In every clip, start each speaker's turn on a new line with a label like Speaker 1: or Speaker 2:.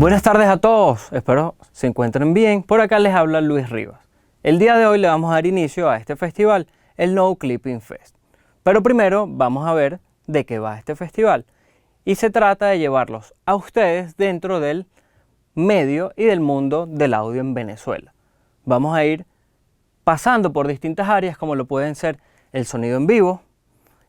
Speaker 1: Buenas tardes a todos, espero se encuentren bien. Por acá les habla Luis Rivas. El día de hoy le vamos a dar inicio a este festival, el No Clipping Fest. Pero primero vamos a ver de qué va este festival. Y se trata de llevarlos a ustedes dentro del medio y del mundo del audio en Venezuela. Vamos a ir pasando por distintas áreas como lo pueden ser el sonido en vivo,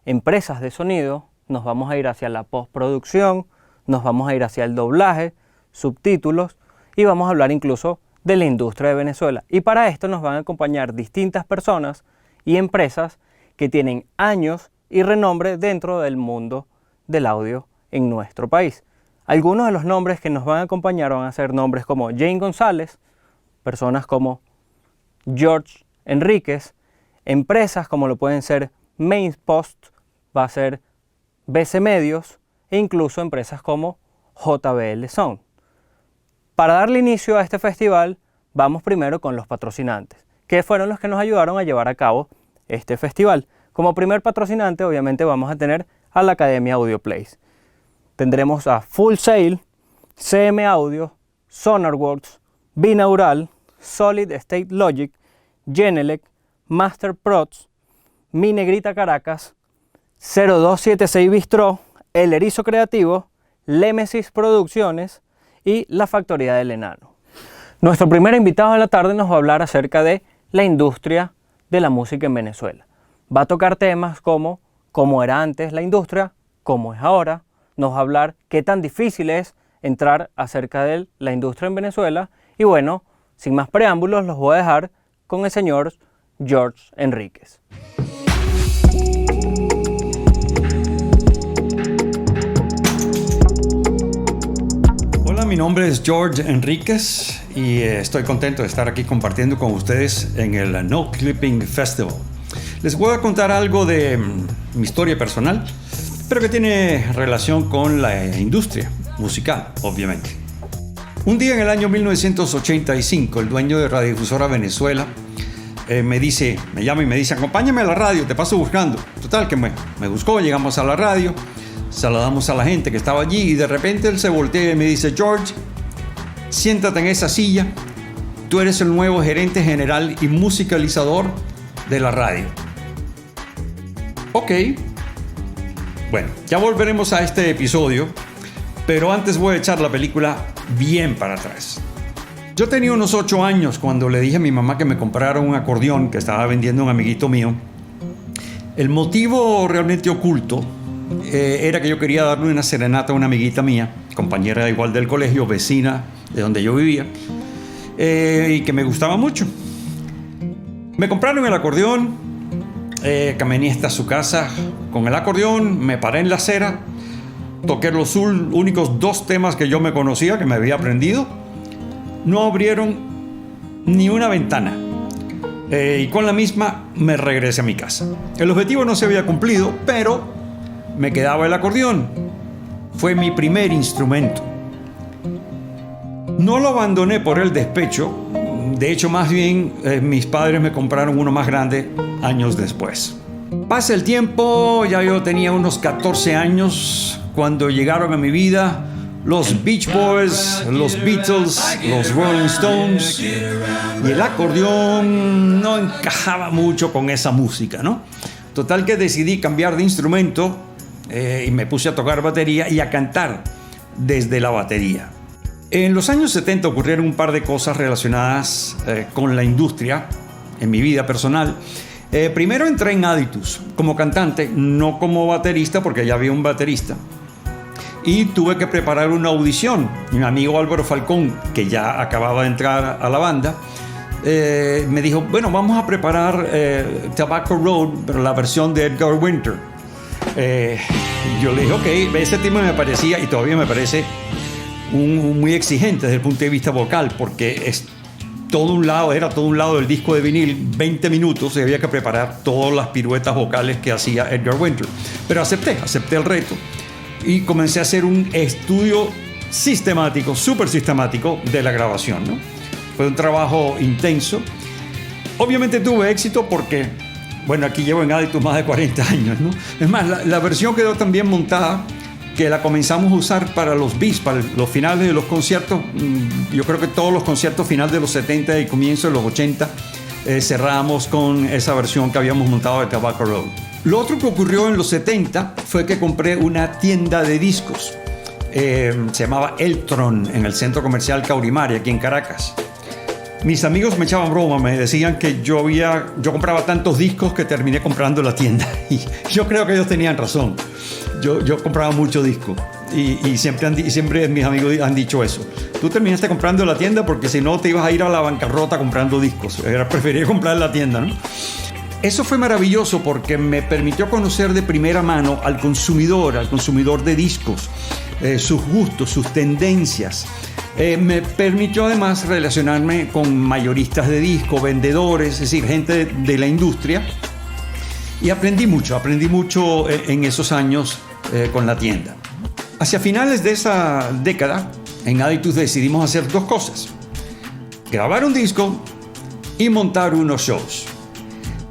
Speaker 1: empresas de sonido, nos vamos a ir hacia la postproducción, nos vamos a ir hacia el doblaje, subtítulos y vamos a hablar incluso de la industria de Venezuela. Y para esto nos van a acompañar distintas personas y empresas que tienen años y renombre dentro del mundo del audio en nuestro país. Algunos de los nombres que nos van a acompañar van a ser nombres como Jane González, personas como George Enríquez, empresas como lo pueden ser Main Post, va a ser BC Medios e incluso empresas como JBL Sound. Para darle inicio a este festival, vamos primero con los patrocinantes, que fueron los que nos ayudaron a llevar a cabo este festival. Como primer patrocinante, obviamente, vamos a tener a la Academia AudioPlace. Tendremos a Full Sail, CM Audio, Sonarworks, Binaural, Solid State Logic, Genelec, Master Prods, Mi Negrita Caracas, 0276 Bistro, El Erizo Creativo, Lemesis Producciones y La Factoría del Enano. Nuestro primer invitado de la tarde nos va a hablar acerca de la industria de la música en Venezuela. Va a tocar temas como cómo era antes la industria, cómo es ahora. Nos va a hablar qué tan difícil es entrar acerca de la industria en Venezuela. Y bueno, sin más preámbulos, los voy a dejar con el señor George Enríquez.
Speaker 2: Mi nombre es George Enríquez y estoy contento de estar aquí compartiendo con ustedes en el No Clipping Festival. Les voy a contar algo de mi historia personal, pero que tiene relación con la industria musical, obviamente. Un día en el año 1985, el dueño de Radiodifusora Venezuela me llama y me dice: acompáñame a la radio, te paso buscando. Total, que me buscó, llegamos a la radio. Saludamos a la gente que estaba allí y de repente él se voltea y me dice: George, siéntate en esa silla, tú eres el nuevo gerente general y musicalizador de la radio. Ok, bueno, ya volveremos a este episodio, pero antes voy a echar la película bien para atrás. Yo tenía unos 8 años cuando le dije a mi mamá que me comprara un acordeón que estaba vendiendo un amiguito mío. El motivo realmente oculto era que yo quería darle una serenata a una amiguita mía, compañera igual del colegio, vecina de donde yo vivía, y que me gustaba mucho. Me compraron el acordeón, caminé hasta su casa con el acordeón, me paré en la acera, toqué los únicos 2 temas que yo me conocía, que me había aprendido. No abrieron ni una ventana. Y con la misma me regresé a mi casa. El objetivo no se había cumplido, pero me quedaba el acordeón. Fue mi primer instrumento. No lo abandoné por el despecho. De hecho, más bien, mis padres me compraron uno más grande años después. Pasa el tiempo, ya yo tenía unos 14 años cuando llegaron a mi vida los Beach Boys, los Beatles, los Rolling Stones, y el acordeón no encajaba mucho con esa música, ¿no? Total que decidí cambiar de instrumento y me puse a tocar batería y a cantar desde la batería. En los años 70 ocurrieron un par de cosas relacionadas con la industria en mi vida personal. Primero entré en Aditus como cantante, no como baterista, porque ya había un baterista. Y tuve que preparar una audición. Mi amigo Álvaro Falcón, que ya acababa de entrar a la banda, me dijo: bueno, vamos a preparar Tobacco Road, pero la versión de Edgar Winter. Yo le dije: ok, ese tema me parecía y todavía me parece muy exigente desde el punto de vista vocal, porque era todo un lado del disco de vinil, 20 minutos, y había que preparar todas las piruetas vocales que hacía Edgar Winter. Pero acepté el reto y comencé a hacer un estudio sistemático, súper sistemático de la grabación, ¿no? Fue un trabajo intenso. Obviamente tuve éxito porque, bueno, aquí llevo en Aditus más de 40 años, ¿no? Es más, la versión quedó tan bien montada que la comenzamos a usar para los beats, para los finales de los conciertos. Yo creo que todos los conciertos finales de los 70 y comienzo de los 80 cerramos con esa versión que habíamos montado de Tobacco Road. Lo otro que ocurrió en los 70 fue que compré una tienda de discos. Se llamaba Eltron, en el centro comercial Caurimari, aquí en Caracas. Mis amigos me echaban broma, me decían que yo compraba tantos discos que terminé comprando la tienda. Y yo creo que ellos tenían razón. Yo compraba mucho disco y siempre mis amigos han dicho eso. Tú terminaste comprando la tienda porque si no te ibas a ir a la bancarrota comprando discos. Prefería comprar en la tienda, ¿no? Eso fue maravilloso porque me permitió conocer de primera mano al consumidor de discos, sus gustos, sus tendencias. Me permitió además relacionarme con mayoristas de disco, vendedores, es decir, gente de la industria. Y aprendí mucho en esos años con la tienda. Hacia finales de esa década, en Aditus decidimos hacer dos cosas: grabar un disco y montar unos shows.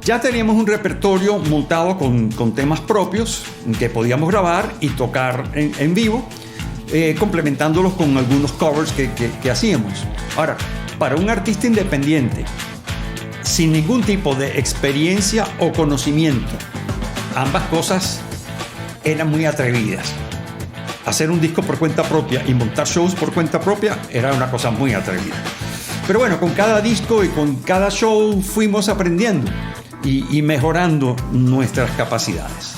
Speaker 2: Ya teníamos un repertorio montado con temas propios que podíamos grabar y tocar en vivo, complementándolos con algunos covers que hacíamos. Ahora, para un artista independiente, sin ningún tipo de experiencia o conocimiento, ambas cosas eran muy atrevidas. Hacer un disco por cuenta propia y montar shows por cuenta propia era una cosa muy atrevida. Pero bueno, con cada disco y con cada show fuimos aprendiendo y mejorando nuestras capacidades.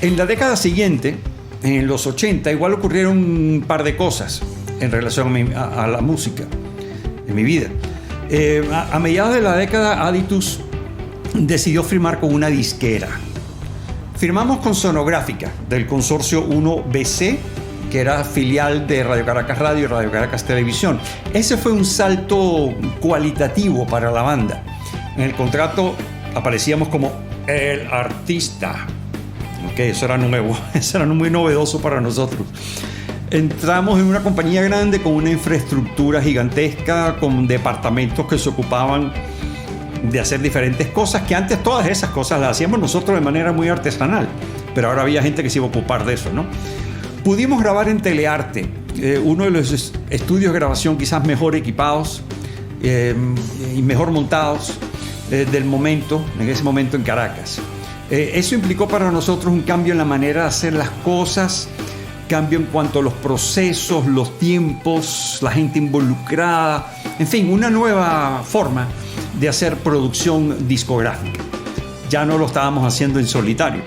Speaker 2: En la década siguiente, en los 80, igual ocurrieron un par de cosas en relación a la música en mi vida. A mediados de la década, Aditus decidió firmar con una disquera. Firmamos con Sonográfica, del consorcio 1BC, que era filial de Radio Caracas Radio y Radio Caracas Televisión. Ese fue un salto cualitativo para la banda. En el contrato aparecíamos como el artista. Okay, eso era nuevo, eso era muy novedoso para nosotros. Entramos en una compañía grande con una infraestructura gigantesca, con departamentos que se ocupaban de hacer diferentes cosas, que antes todas esas cosas las hacíamos nosotros de manera muy artesanal, pero ahora había gente que se iba a ocupar de eso, ¿no? Pudimos grabar en Telearte, uno de los estudios de grabación quizás mejor equipados y mejor montados del momento, en ese momento en Caracas. Eso implicó para nosotros un cambio en la manera de hacer las cosas, cambio en cuanto a los procesos, los tiempos, la gente involucrada, en fin, una nueva forma de hacer producción discográfica. Ya no lo estábamos haciendo en solitario.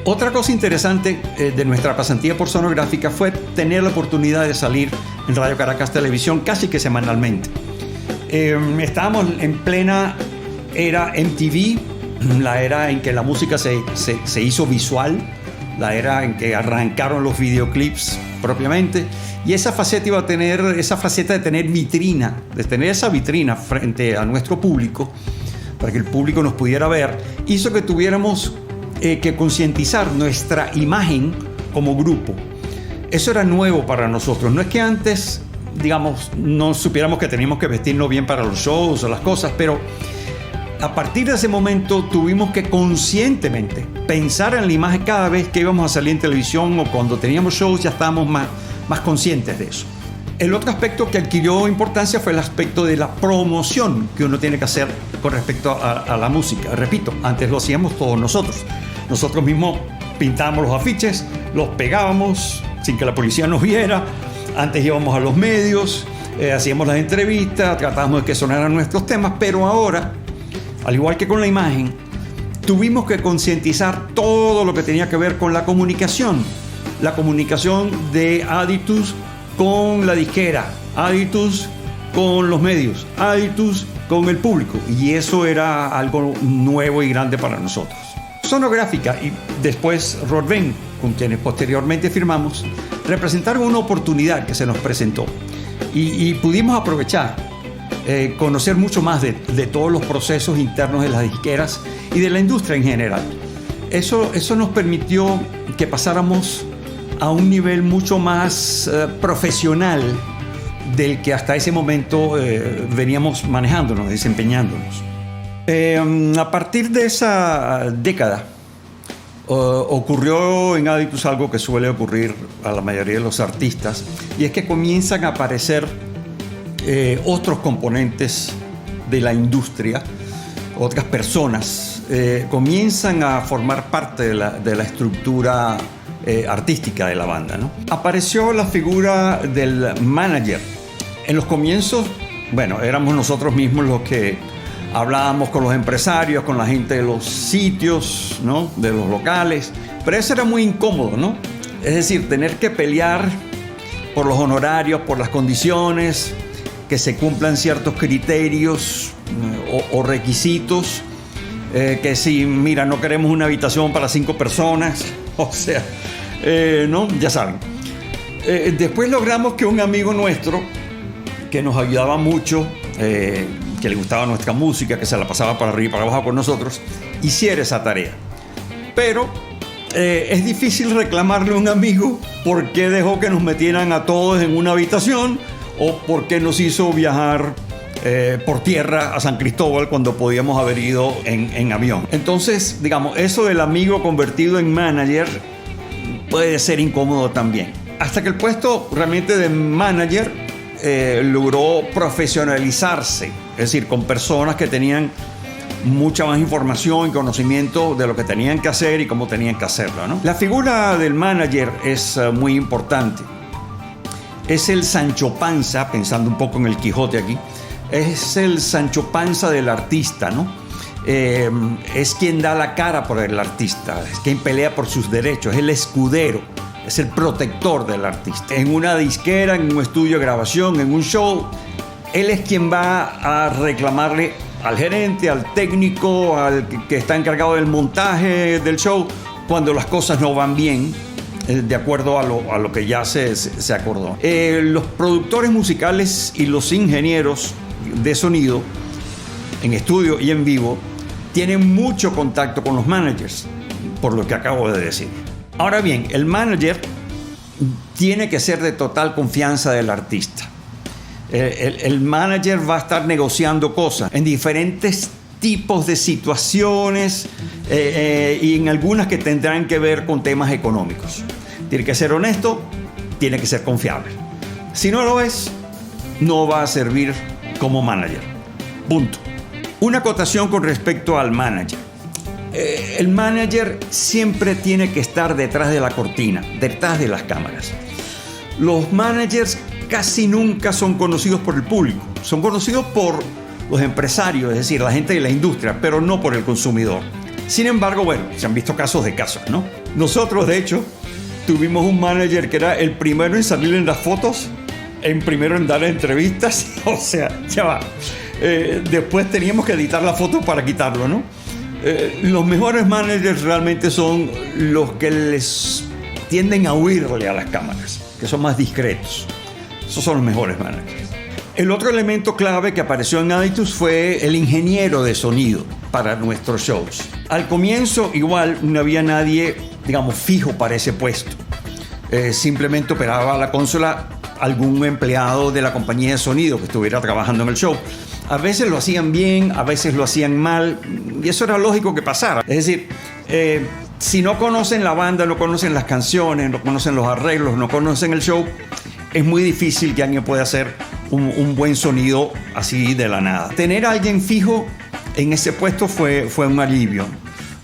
Speaker 2: Otra cosa interesante de nuestra pasantía por Sonográfica fue tener la oportunidad de salir en Radio Caracas Televisión casi que semanalmente. Estábamos en plena era MTV, la era en que la música se hizo visual, la era en que arrancaron los videoclips propiamente, y esa faceta iba a tener esa faceta de tener vitrina, de tener esa vitrina frente a nuestro público, para que el público nos pudiera ver, hizo que tuviéramos que concientizar nuestra imagen como grupo. Eso era nuevo para nosotros. No es que antes, digamos, no supiéramos que teníamos que vestirnos bien para los shows o las cosas, pero a partir de ese momento tuvimos que conscientemente pensar en la imagen cada vez que íbamos a salir en televisión o cuando teníamos shows. Ya estábamos más conscientes de eso. El otro aspecto que adquirió importancia fue el aspecto de la promoción que uno tiene que hacer con respecto a la música. Repito, antes lo hacíamos todos nosotros. Nosotros mismos pintábamos los afiches, los pegábamos sin que la policía nos viera. Antes íbamos a los medios, hacíamos las entrevistas, tratábamos de que sonaran nuestros temas, pero ahora, al igual que con la imagen, tuvimos que concientizar todo lo que tenía que ver con la comunicación de Aditus con la disquera, Aditus con los medios, Aditus con el público, y eso era algo nuevo y grande para nosotros. Sonográfica y después Rodven, con quienes posteriormente firmamos, representaron una oportunidad que se nos presentó y pudimos aprovechar, conocer mucho más de todos los procesos internos de las disqueras y de la industria en general. Eso nos permitió que pasáramos a un nivel mucho más profesional del que hasta ese momento veníamos manejándonos, desempeñándonos. A partir de esa década, ocurrió en Aditus algo que suele ocurrir a la mayoría de los artistas, y es que comienzan a aparecer otros componentes de la industria, otras personas, comienzan a formar parte de la estructura artística de la banda, ¿no? Apareció la figura del manager. En los comienzos, bueno, éramos nosotros mismos los que hablábamos con los empresarios, con la gente de los sitios, ¿no? De los locales, pero eso era muy incómodo, ¿no? Es decir, tener que pelear por los honorarios, por las condiciones, que se cumplan ciertos criterios o requisitos, que si, mira, no queremos una habitación para 5 personas, o sea, ¿no? Ya saben. Después logramos que un amigo nuestro, que nos ayudaba mucho, que le gustaba nuestra música, que se la pasaba para arriba y para abajo con nosotros, hiciera esa tarea. Pero es difícil reclamarle a un amigo por qué dejó que nos metieran a todos en una habitación o por qué nos hizo viajar por tierra a San Cristóbal cuando podíamos haber ido en avión. Entonces, digamos, eso del amigo convertido en manager puede ser incómodo también. Hasta que el puesto realmente de manager logró profesionalizarse, es decir, con personas que tenían mucha más información y conocimiento de lo que tenían que hacer y cómo tenían que hacerlo, ¿no? La figura del manager es muy importante. Es el Sancho Panza, pensando un poco en el Quijote aquí, es el Sancho Panza del artista, ¿no? Es quien da la cara por el artista, es quien pelea por sus derechos, es el escudero, es el protector del artista. En una disquera, en un estudio de grabación, en un show, él es quien va a reclamarle al gerente, al técnico, al que está encargado del montaje del show, cuando las cosas no van bien, de acuerdo a lo que ya se acordó. Los productores musicales y los ingenieros de sonido, en estudio y en vivo, tienen mucho contacto con los managers, por lo que acabo de decir. Ahora bien, el manager tiene que ser de total confianza del artista. El manager va a estar negociando cosas en diferentes tipos de situaciones y en algunas que tendrán que ver con temas económicos. Tiene que ser honesto, tiene que ser confiable. Si no lo es, no va a servir como manager. Punto. Una acotación con respecto al manager. El manager siempre tiene que estar detrás de la cortina, detrás de las cámaras. Los managers casi nunca son conocidos por el público, son conocidos por los empresarios, es decir, la gente de la industria, pero no por el consumidor. Sin embargo, bueno, se han visto casos de casos, ¿no? Nosotros, de hecho, tuvimos un manager que era el primero en salir en las fotos, el primero en dar entrevistas, o sea, ya va. Después teníamos que editar la foto para quitarlo, ¿no? Los mejores managers realmente son los que les tienden a huirle a las cámaras, que son más discretos. Esos son los mejores managers. El otro elemento clave que apareció en Aditus fue el ingeniero de sonido para nuestros shows. Al comienzo, igual, no había nadie, digamos, fijo para ese puesto. Simplemente operaba la consola algún empleado de la compañía de sonido que estuviera trabajando en el show. A veces lo hacían bien, a veces lo hacían mal, y eso era lógico que pasara. Es decir, si no conocen la banda, no conocen las canciones, no conocen los arreglos, no conocen el show, es muy difícil que alguien pueda hacer un buen sonido así de la nada. Tener a alguien fijo en ese puesto fue un alivio.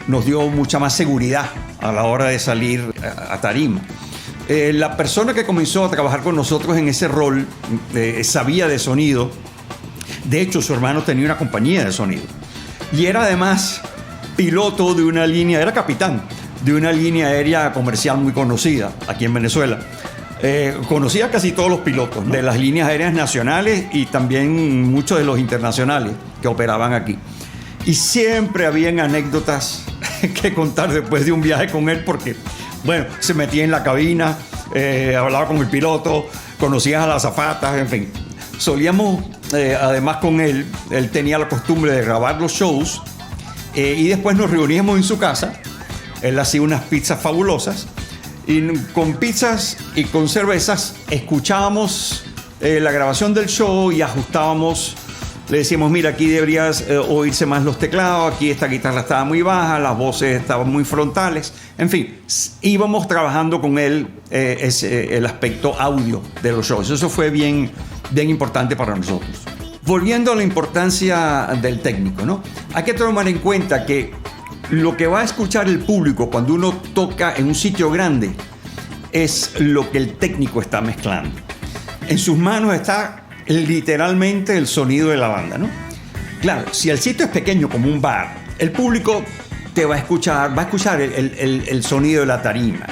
Speaker 2: Nos dio mucha más seguridad a la hora de salir a tarima. La persona que comenzó a trabajar con nosotros en ese rol sabía de sonido. De hecho, su hermano tenía una compañía de sonido. Y era además piloto de una línea, era capitán de una línea aérea comercial muy conocida aquí en Venezuela. Conocía casi todos los pilotos, ¿no?, de las líneas aéreas nacionales y también muchos de los internacionales que operaban aquí. Y siempre habían anécdotas que contar después de un viaje con él porque, bueno, se metía en la cabina, hablaba con el piloto, conocía a las azafatas, en fin. Solíamos, además con él tenía la costumbre de grabar los shows y después nos reuníamos en su casa. Él hacía unas pizzas fabulosas y con pizzas y con cervezas escuchábamos la grabación del show y ajustábamos Le decíamos, mira, aquí deberías oírse más los teclados, aquí esta guitarra estaba muy baja, las voces estaban muy frontales. En fin, íbamos trabajando con él el aspecto audio de los shows. Eso fue bien importante para nosotros. Volviendo a la importancia del técnico, ¿no? Hay que tomar en cuenta que lo que va a escuchar el público cuando uno toca en un sitio grande es lo que el técnico está mezclando. En sus manos está literalmente el sonido de la banda, ¿no? Claro, si el sitio es pequeño como un bar, el público te va a escuchar el sonido de la tarima,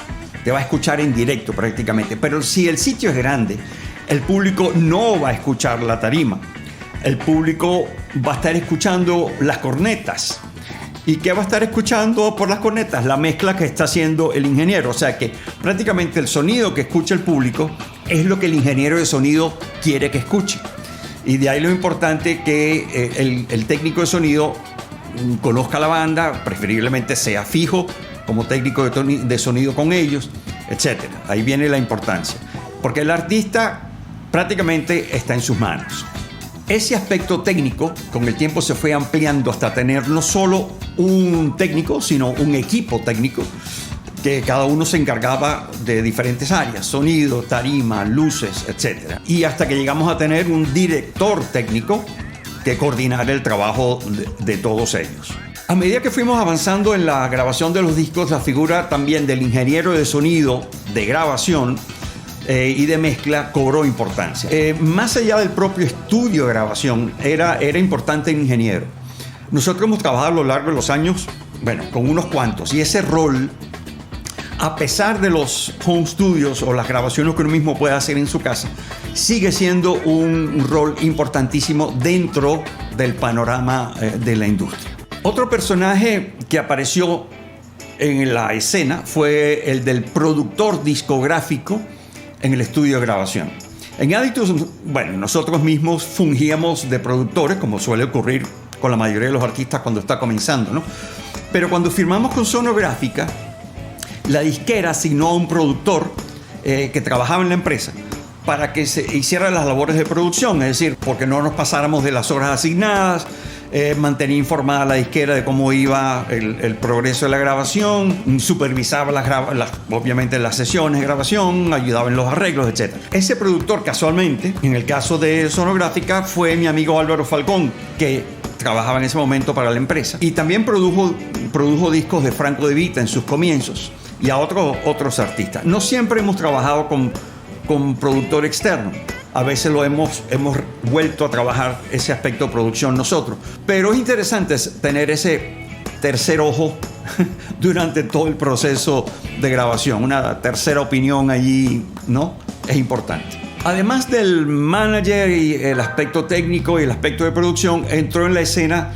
Speaker 2: te va a escuchar en directo prácticamente. Pero si el sitio es grande, el público no va a escuchar la tarima. El público va a estar escuchando las cornetas. ¿Y qué va a estar escuchando por las cornetas? La mezcla que está haciendo el ingeniero. O sea que prácticamente el sonido que escucha el público es lo que el ingeniero de sonido quiere que escuche. Y de ahí lo importante que el técnico de sonido conozca la banda, preferiblemente sea fijo como técnico de sonido con ellos, etc. Ahí viene la importancia. Porque el artista prácticamente está en sus manos. Ese aspecto técnico con el tiempo se fue ampliando hasta tener no solo un técnico, sino un equipo técnico que cada uno se encargaba de diferentes áreas, sonido, tarima, luces, etc. Y hasta que llegamos a tener un director técnico que coordinara el trabajo de todos ellos. A medida que fuimos avanzando en la grabación de los discos, la figura también del ingeniero de sonido de grabación y de mezcla cobró importancia. Más allá del propio estudio de grabación, era importante el ingeniero. Nosotros hemos trabajado a lo largo de los años, bueno, con unos cuantos, y ese rol, a pesar de los home studios o las grabaciones que uno mismo puede hacer en su casa, sigue siendo un rol importantísimo dentro del panorama de la industria. Otro personaje que apareció en la escena fue el del productor discográfico en el estudio de grabación. En Aditus, bueno, nosotros mismos fungíamos de productores, como suele ocurrir con la mayoría de los artistas cuando está comenzando, ¿no? Pero cuando firmamos con Sonográfica, la disquera asignó a un productor que trabajaba en la empresa para que se hiciera las labores de producción, es decir, porque no nos pasáramos de las horas asignadas, mantenía informada a la disquera de cómo iba el progreso de la grabación, supervisaba obviamente las sesiones de grabación, ayudaba en los arreglos, etc. Ese productor, casualmente, en el caso de Sonográfica, fue mi amigo Álvaro Falcón, que trabajaba en ese momento para la empresa. Y también produjo discos de Franco De Vita en sus comienzos y a otros artistas. No siempre hemos trabajado con productor externo. A veces lo hemos vuelto a trabajar ese aspecto de producción nosotros. Pero es interesante tener ese tercer ojo durante todo el proceso de grabación. Una tercera opinión allí, ¿no? Es importante. Además del manager y el aspecto técnico y el aspecto de producción, entró en la escena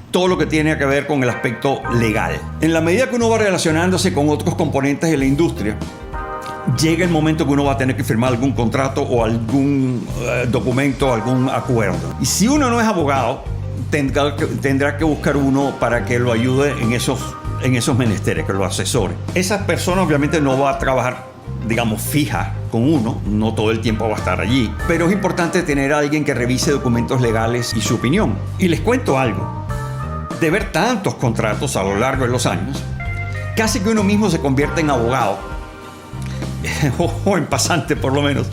Speaker 2: todo lo que tiene que ver con el aspecto legal. En la medida que uno va relacionándose con otros componentes de la industria, llega el momento que uno va a tener que firmar algún contrato o algún documento, algún acuerdo. Y si uno no es abogado, tendrá que buscar uno para que lo ayude en esos menesteres, que lo asesore. Esa persona obviamente no va a trabajar, digamos, fija con uno, no todo el tiempo va a estar allí, pero es importante tener a alguien que revise documentos legales y su opinión. Y les cuento algo, de ver tantos contratos a lo largo de los años, casi que uno mismo se convierte en abogado, o en pasante por lo menos,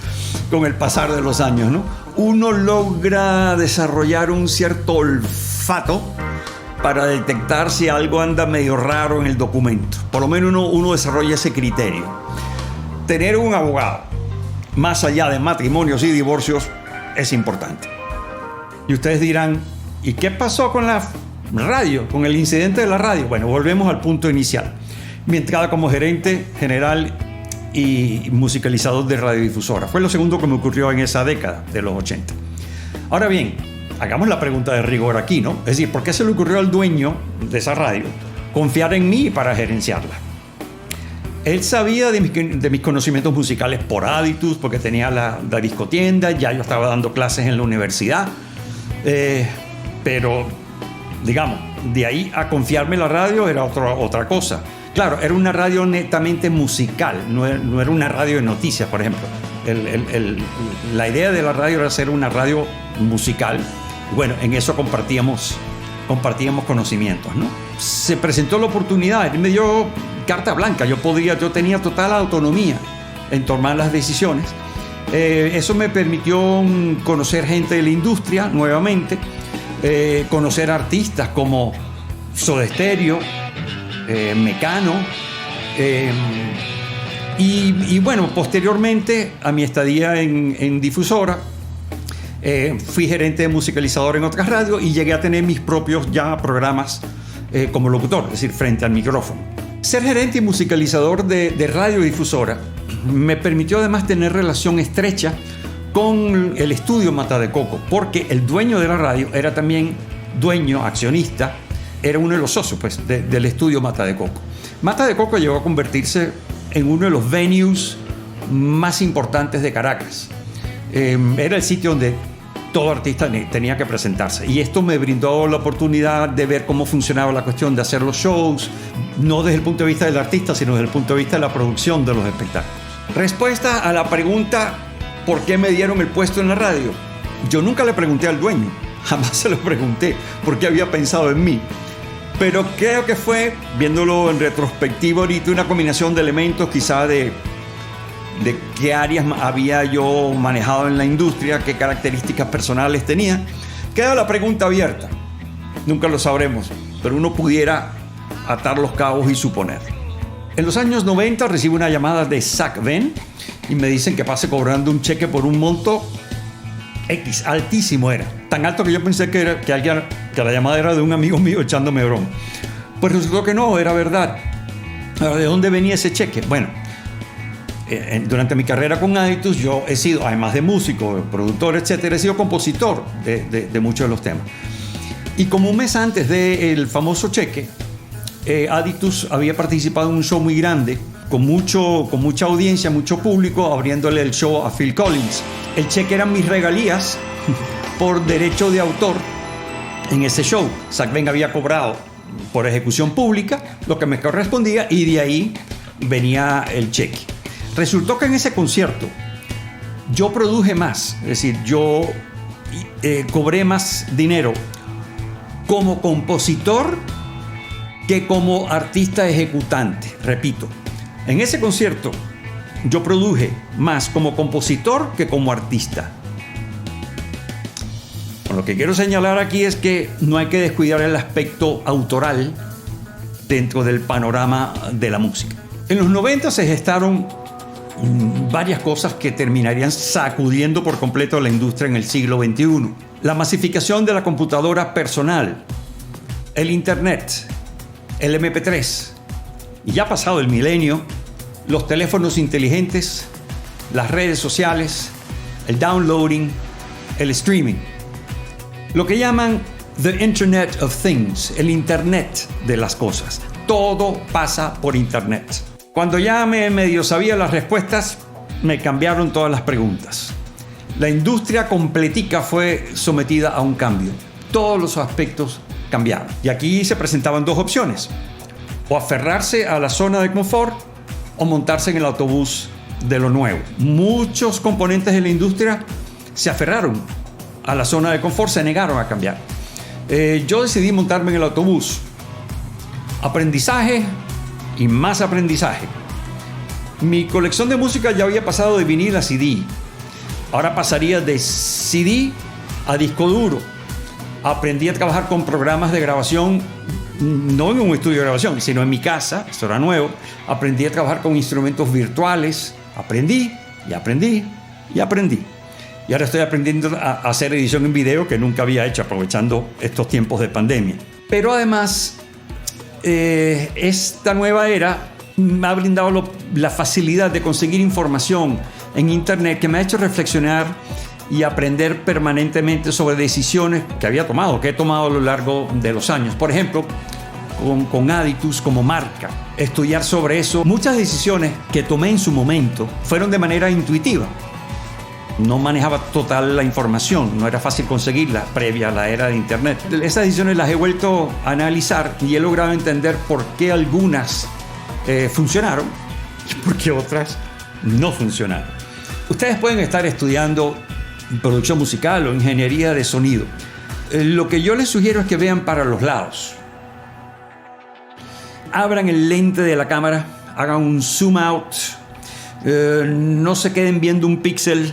Speaker 2: con el pasar de los años, ¿no? Uno logra desarrollar un cierto olfato para detectar si algo anda medio raro en el documento. Por lo menos uno desarrolla ese criterio. Tener un abogado, más allá de matrimonios y divorcios, es importante. Y ustedes dirán, ¿y qué pasó con la radio, con el incidente de la radio? Bueno, volvemos al punto inicial. Mi entrada como gerente general y musicalizador de radiodifusora. Fue lo segundo que me ocurrió en esa década de los 80. Ahora bien, hagamos la pregunta de rigor aquí, ¿no? Es decir, ¿por qué se le ocurrió al dueño de esa radio confiar en mí para gerenciarla? Él sabía de mis conocimientos musicales por Aditus, porque tenía la discotienda, ya yo estaba dando clases en la universidad, pero, digamos, de ahí a confiarme en la radio era otra cosa. Claro, era una radio netamente musical, no era una radio de noticias, por ejemplo. La idea de la radio era ser una radio musical Bueno, en eso compartíamos conocimientos, ¿no? Se presentó la oportunidad, él me dio carta blanca, yo tenía total autonomía en tomar las decisiones. Eso me permitió conocer gente de la industria nuevamente, conocer artistas como Soda Stereo, Mecano, y bueno, posteriormente a mi estadía en Difusora, fui gerente de musicalizador en otras radios y llegué a tener mis propios ya programas como locutor, es decir, frente al micrófono. Ser gerente y musicalizador de radiodifusora me permitió además tener relación estrecha con el estudio Mata de Coco, porque el dueño de la radio era también dueño, accionista, era uno de los socios pues, del estudio Mata de Coco. Mata de Coco llegó a convertirse en uno de los venues más importantes de Caracas. Era el sitio donde todo artista tenía que presentarse, y esto me brindó la oportunidad de ver cómo funcionaba la cuestión de hacer los shows, no desde el punto de vista del artista, sino desde el punto de vista de la producción de los espectáculos. Respuesta a la pregunta ¿por qué me dieron el puesto en la radio? Yo nunca le pregunté al dueño, jamás se lo pregunté por qué había pensado en mí, pero creo que fue, viéndolo en retrospectiva ahorita, una combinación de elementos quizá de qué áreas había yo manejado en la industria, qué características personales tenía. Queda la pregunta abierta, nunca lo sabremos, pero uno pudiera atar los cabos y suponer. En los años 90 recibo una llamada de Zach Venn y me dicen que pase cobrando un cheque por un monto X, altísimo era, tan alto que yo pensé que la llamada era de un amigo mío echándome broma. Pues resultó que no, era verdad. Ahora, ¿de dónde venía ese cheque? Bueno, durante mi carrera con Aditus yo he sido, además de músico, productor, etcétera, he sido compositor de muchos de los temas. Y como un mes antes del famoso cheque, Aditus había participado en un show muy grande, con mucha audiencia, mucho público, abriéndole el show a Phil Collins. El cheque eran mis regalías por derecho de autor en ese show. Zach Venn había cobrado por ejecución pública lo que me correspondía y de ahí venía el cheque. Resultó que en ese concierto yo produje más, es decir, yo cobré más dinero como compositor que como artista ejecutante. Repito, en ese concierto yo produje más como compositor que como artista. Lo que quiero señalar aquí es que no hay que descuidar el aspecto autoral dentro del panorama de la música. En los 90 se gestaron varias cosas que terminarían sacudiendo por completo la industria en el siglo XXI. La masificación de la computadora personal, el internet, el MP3, y ya pasado el milenio, los teléfonos inteligentes, las redes sociales, el downloading, el streaming. Lo que llaman the Internet of Things, el Internet de las cosas. Todo pasa por Internet. Cuando ya me medio sabía las respuestas, me cambiaron todas las preguntas. La industria completica fue sometida a un cambio. Todos los aspectos cambiaron. Y aquí se presentaban dos opciones: o aferrarse a la zona de confort o montarse en el autobús de lo nuevo. Muchos componentes de la industria se aferraron a la zona de confort, se negaron a cambiar. Yo decidí montarme en el autobús. Aprendizaje y más aprendizaje. Mi colección de música ya había pasado de vinil a CD. Ahora pasaría de CD a disco duro. Aprendí a trabajar con programas de grabación, no en un estudio de grabación, sino en mi casa. Esto era nuevo. Aprendí a trabajar con instrumentos virtuales. Aprendí y aprendí y aprendí. Y ahora estoy aprendiendo a hacer edición en video, que nunca había hecho, aprovechando estos tiempos de pandemia. Pero además, esta nueva era me ha brindado la facilidad de conseguir información en Internet que me ha hecho reflexionar y aprender permanentemente sobre decisiones que había tomado, que he tomado a lo largo de los años. Por ejemplo, con Aditus como marca, estudiar sobre eso. Muchas decisiones que tomé en su momento fueron de manera intuitiva. No manejaba total la información, no era fácil conseguirla previa a la era de Internet. Esas decisiones las he vuelto a analizar y he logrado entender por qué algunas funcionaron y por qué otras no funcionaron. Ustedes pueden estar estudiando producción musical o ingeniería de sonido, lo que yo les sugiero es que vean para los lados. Abran el lente de la cámara, hagan un zoom out, no se queden viendo un píxel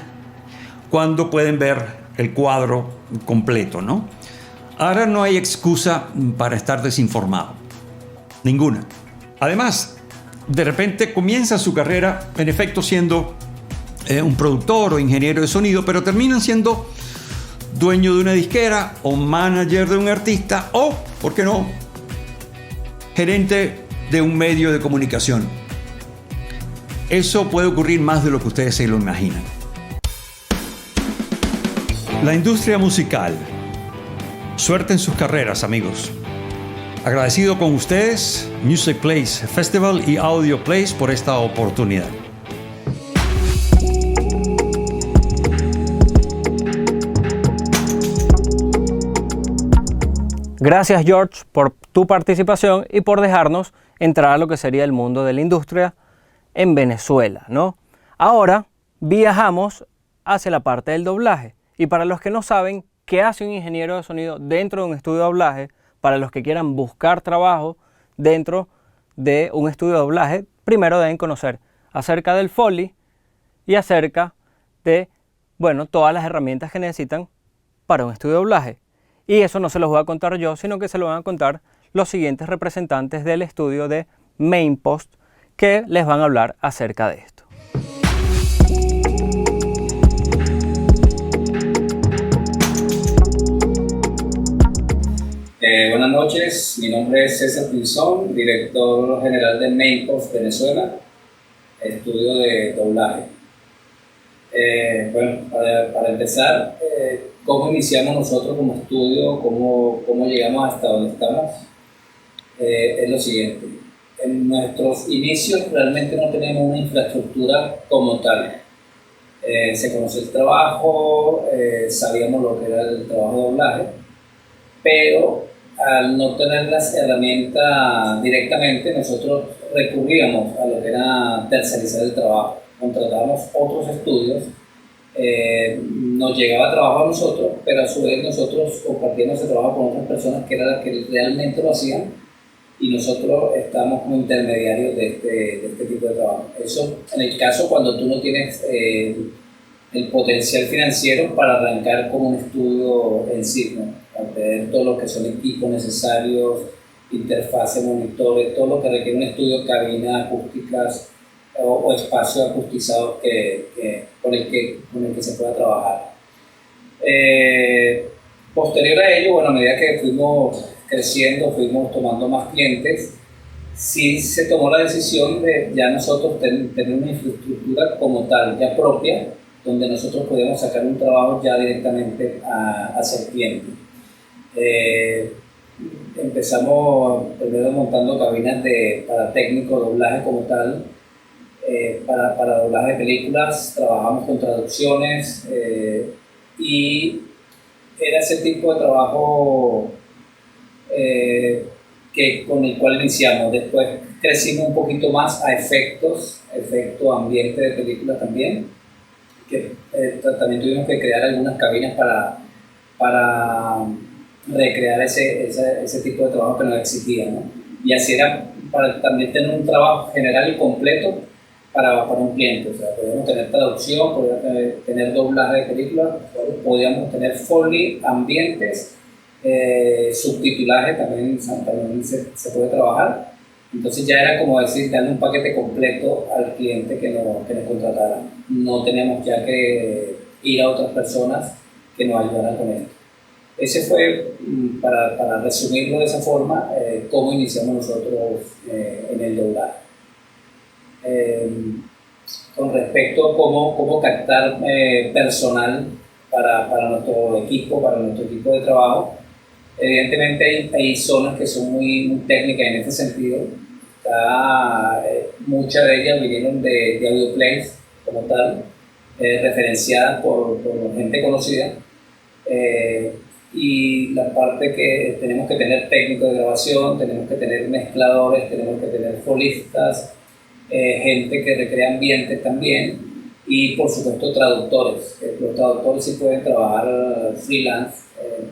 Speaker 2: cuando pueden ver el cuadro completo, ¿no? Ahora no hay excusa para estar desinformado, ninguna. Además, de repente comienza su carrera, en efecto, siendo un productor o ingeniero de sonido, pero terminan siendo dueño de una disquera o manager de un artista o, ¿por qué no?, gerente de un medio de comunicación. Eso puede ocurrir más de lo que ustedes se lo imaginan. La industria musical. Suerte en sus carreras, amigos. Agradecido con ustedes, Music Place Festival y Audio Place, por esta oportunidad.
Speaker 1: Gracias, George, por tu participación y por dejarnos entrar a lo que sería el mundo de la industria en Venezuela, ¿no? Ahora viajamos hacia la parte del doblaje. Y para los que no saben qué hace un ingeniero de sonido dentro de un estudio de doblaje, para los que quieran buscar trabajo dentro de un estudio de doblaje, primero deben conocer acerca del Foley y acerca de, bueno, todas las herramientas que necesitan para un estudio de doblaje. Y eso no se los voy a contar yo, sino que se lo van a contar los siguientes representantes del estudio de Mainpost, que les van a hablar acerca de esto.
Speaker 3: Buenas noches, mi nombre es César Pinzón, director general de Mainpost Venezuela, estudio de doblaje. Bueno, para empezar, ¿cómo iniciamos nosotros como estudio? ¿Cómo llegamos hasta donde estamos? Es lo siguiente. En nuestros inicios realmente no teníamos una infraestructura como tal. Se conoció el trabajo, sabíamos lo que era el trabajo de doblaje, pero al no tener las herramientas directamente, nosotros recurríamos a lo que era tercerizar el trabajo. Contratábamos otros estudios, nos llegaba trabajo a nosotros, pero a su vez nosotros compartíamos ese trabajo con otras personas que eran las que realmente lo hacían, y nosotros estamos como intermediarios de este tipo de trabajo. Eso en el caso cuando tú no tienes el potencial financiero para arrancar como un estudio en sí, ¿no? Para tener todo lo que son equipos necesarios, interfaces, monitores, todo lo que requiere un estudio, cabinas acústicas o espacios acustizados con el que se pueda trabajar. Posterior a ello, bueno, a medida que fuimos creciendo, fuimos tomando más clientes, sí se tomó la decisión de ya nosotros tener una infraestructura como tal, ya propia, donde nosotros podíamos sacar un trabajo ya directamente hacia el cliente. Empezamos primero montando cabinas para técnico de doblaje como tal, para doblaje de películas, trabajamos con traducciones y era ese tipo de trabajo con el cual iniciamos. Después crecimos un poquito más a efecto ambiente de películas también, que también tuvimos que crear algunas cabinas para recrear ese tipo de trabajo que nos exigía, ¿no? Y así era para también tener un trabajo general y completo para un cliente. O sea, podíamos tener traducción, podíamos tener doblaje de películas, podíamos tener Foley, ambientes, subtitulaje también se puede trabajar. Entonces ya era como decir, darle un paquete completo al cliente que nos contratara. No teníamos ya que ir a otras personas que nos ayudaran con esto. Ese fue, para resumirlo de esa forma, cómo iniciamos nosotros en el doblaje. Con respecto a cómo captar personal para nuestro equipo de trabajo, evidentemente hay zonas que son muy técnicas en este sentido. Muchas de ellas vinieron de AudioPlace como tal, referenciadas por gente conocida, y la parte que tenemos que tener técnicos de grabación, tenemos que tener mezcladores, tenemos que tener folistas, gente que recrea ambientes también, y por supuesto traductores. Los traductores sí pueden trabajar freelance,